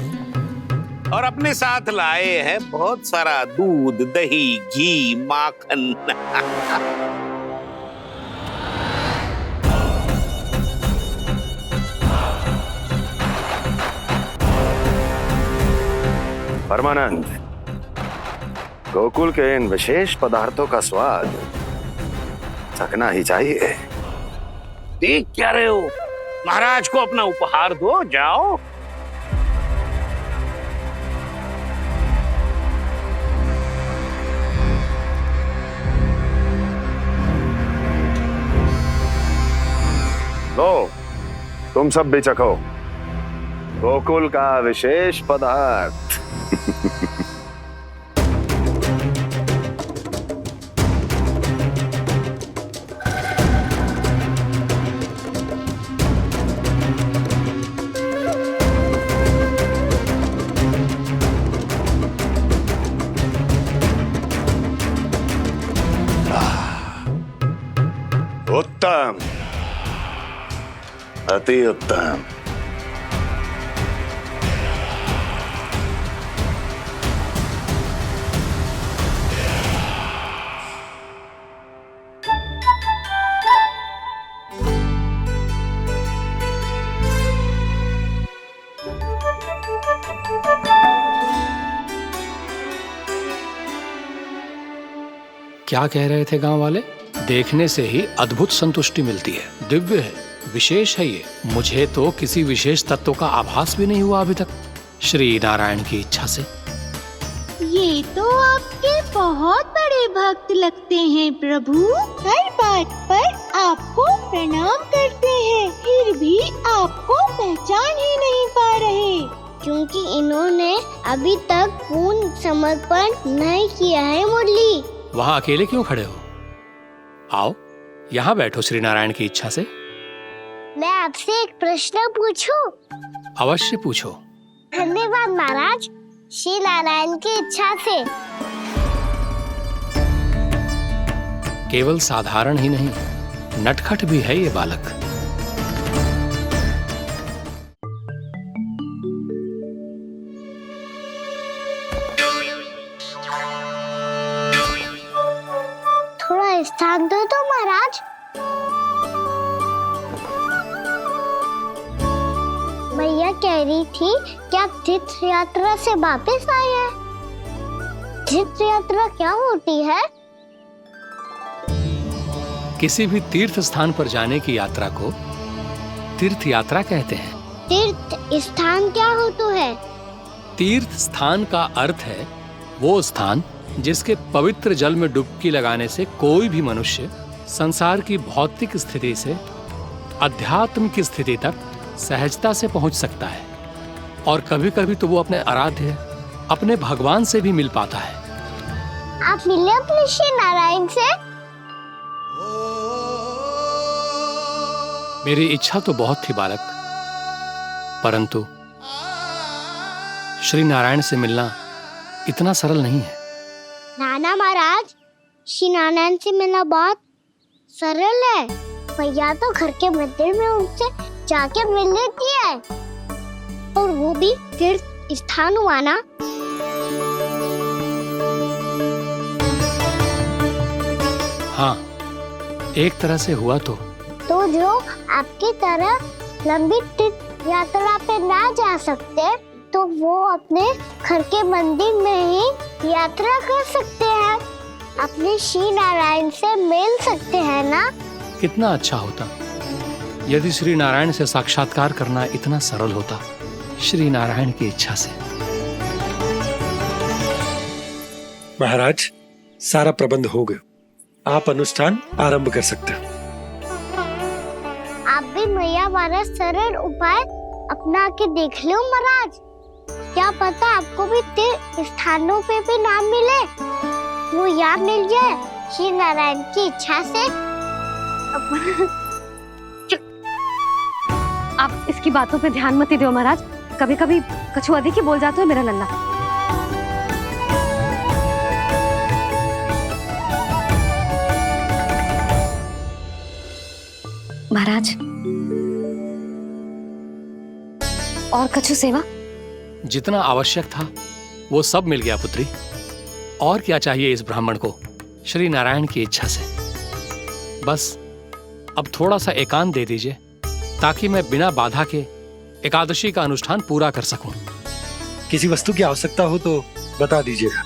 और अपने साथ लाए हैं बहुत सारा दूध, दही, घी, माखन। परमानंद, गोकुल के इन विशेष पदार्थों का स्वाद चखना ही चाहिए। देख क्या रहे हो? महाराज को अपना उपहार दो, जाओ। लो, तुम सब भी चखो गोकुल का विशेष पदार्थ। उत्तम, अति उत्तम। क्या कह रहे थे गांव वाले? देखने से ही अद्भुत संतुष्टि मिलती है, दिव्य है, विशेष है ये। मुझे तो किसी विशेष तत्व का आभास भी नहीं हुआ अभी तक, श्री नारायण की इच्छा से। ये तो आपके बहुत बड़े भक्त लगते हैं प्रभु। हर बात पर आपको प्रणाम करते हैं, फिर भी आपको पहचान ही नहीं पा रहे। क्योंकि इन्होंने अभी तक पूर्ण समर्पण नहीं किया है मुरली। वहाँ अकेले क्यों खड़े हो? आओ यहाँ बैठो श्री नारायण की इच्छा से। मैं आपसे एक प्रश्न पूछूं? अवश्य पूछो। धन्यवाद महाराज, श्री नारायण की इच्छा से। केवल साधारण ही नहीं, नटखट भी है ये बालक। थोड़ा स्थान दो तो महाराज। भैया कह रही थी कि आप तीर्थ यात्रा से वापस आए हैं। तीर्थ यात्रा क्या होती है? किसी भी तीर्थ स्थान पर जाने की यात्रा को तीर्थ यात्रा कहते हैं। तीर्थ स्थान क्या होता है? तीर्थ स्थान का अर्थ है वो स्थान जिसके पवित्र जल में डुबकी लगाने से कोई भी मनुष्य संसार की भौतिक स्थिति से अध्यात्म की स्थिति तक सहजता से पहुंच सकता है, और कभी कभी तो वो अपने आराध्य, अपने भगवान से भी मिल पाता है। आप मिले अपने श्री नारायण से? मेरी इच्छा तो बहुत थी बालक, परंतु श्री नारायण से मिलना इतना सरल नहीं है। नाना महाराज, श्री नारायण से मिलना बहुत सरल है। भैया तो घर के मंदिर में उनसे जाके मिल लेती है, और वो भी तीर्थ स्थान हुआ ना। हाँ, एक तरह से हुआ तो जो आपकी तरह लंबी तीर्थ यात्रा पे ना जा सकते, तो वो अपने घर के मंदिर में ही यात्रा कर सकते हैं, अपने श्री नारायण से मिल सकते हैं ना। कितना अच्छा होता यदि श्री नारायण से साक्षात्कार करना इतना सरल होता, श्री नारायण की इच्छा से। महाराज, सारा प्रबंध हो गया, आप अनुष्ठान आरंभ कर सकते हैं। आप भी मैया वाला सरल उपाय अपना के देख लो महाराज। क्या पता आपको भी तीर्थ स्थानों पे भी नाम मिले, वो यहाँ मिल जाए श्री नारायण की इच्छा से। आप इसकी बातों पे ध्यान मत दो महाराज, कभी कभी कछु अधिक ही बोल जाते हो मेरा लल्ला। महाराज, और कछु सेवा? जितना आवश्यक था वो सब मिल गया पुत्री। और क्या चाहिए इस ब्राह्मण को श्री नारायण की इच्छा से। बस अब थोड़ा सा एकांत दे दीजिए ताकि मैं बिना बाधा के एकादशी का अनुष्ठान पूरा कर सकूं। किसी वस्तु की आवश्यकता हो तो बता दीजिएगा।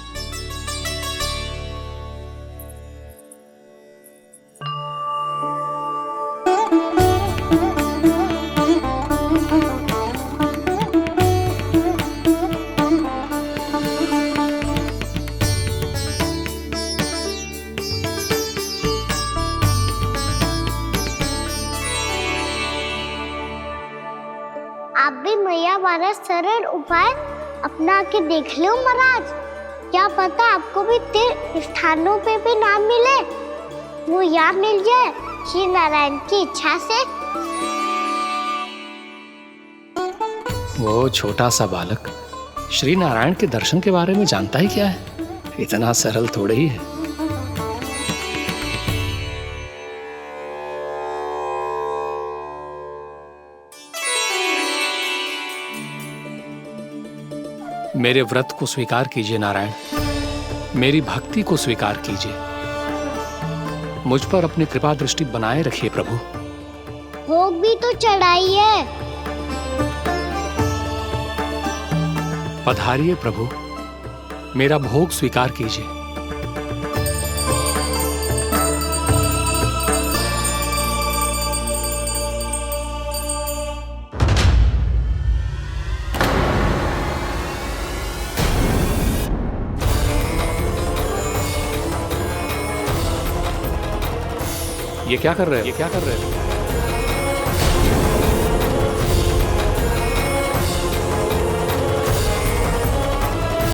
आप भी मैया वाला सरल उपाय अपना के देख लो महाराज। क्या पता आपको भी तीर्थ स्थानों पे भी नाम मिले, वो यहाँ मिल जाए श्री नारायण की इच्छा से। वो छोटा सा बालक श्री नारायण के दर्शन के बारे में जानता ही क्या है? इतना सरल थोड़े ही है। मेरे व्रत को स्वीकार कीजिए नारायण, मेरी भक्ति को स्वीकार कीजिए। मुझ पर अपनी कृपा दृष्टि बनाए रखिए प्रभु। भोग भी तो चढ़ाइए। पधारिए प्रभु, मेरा भोग स्वीकार कीजिए। ये क्या कर रहे हो?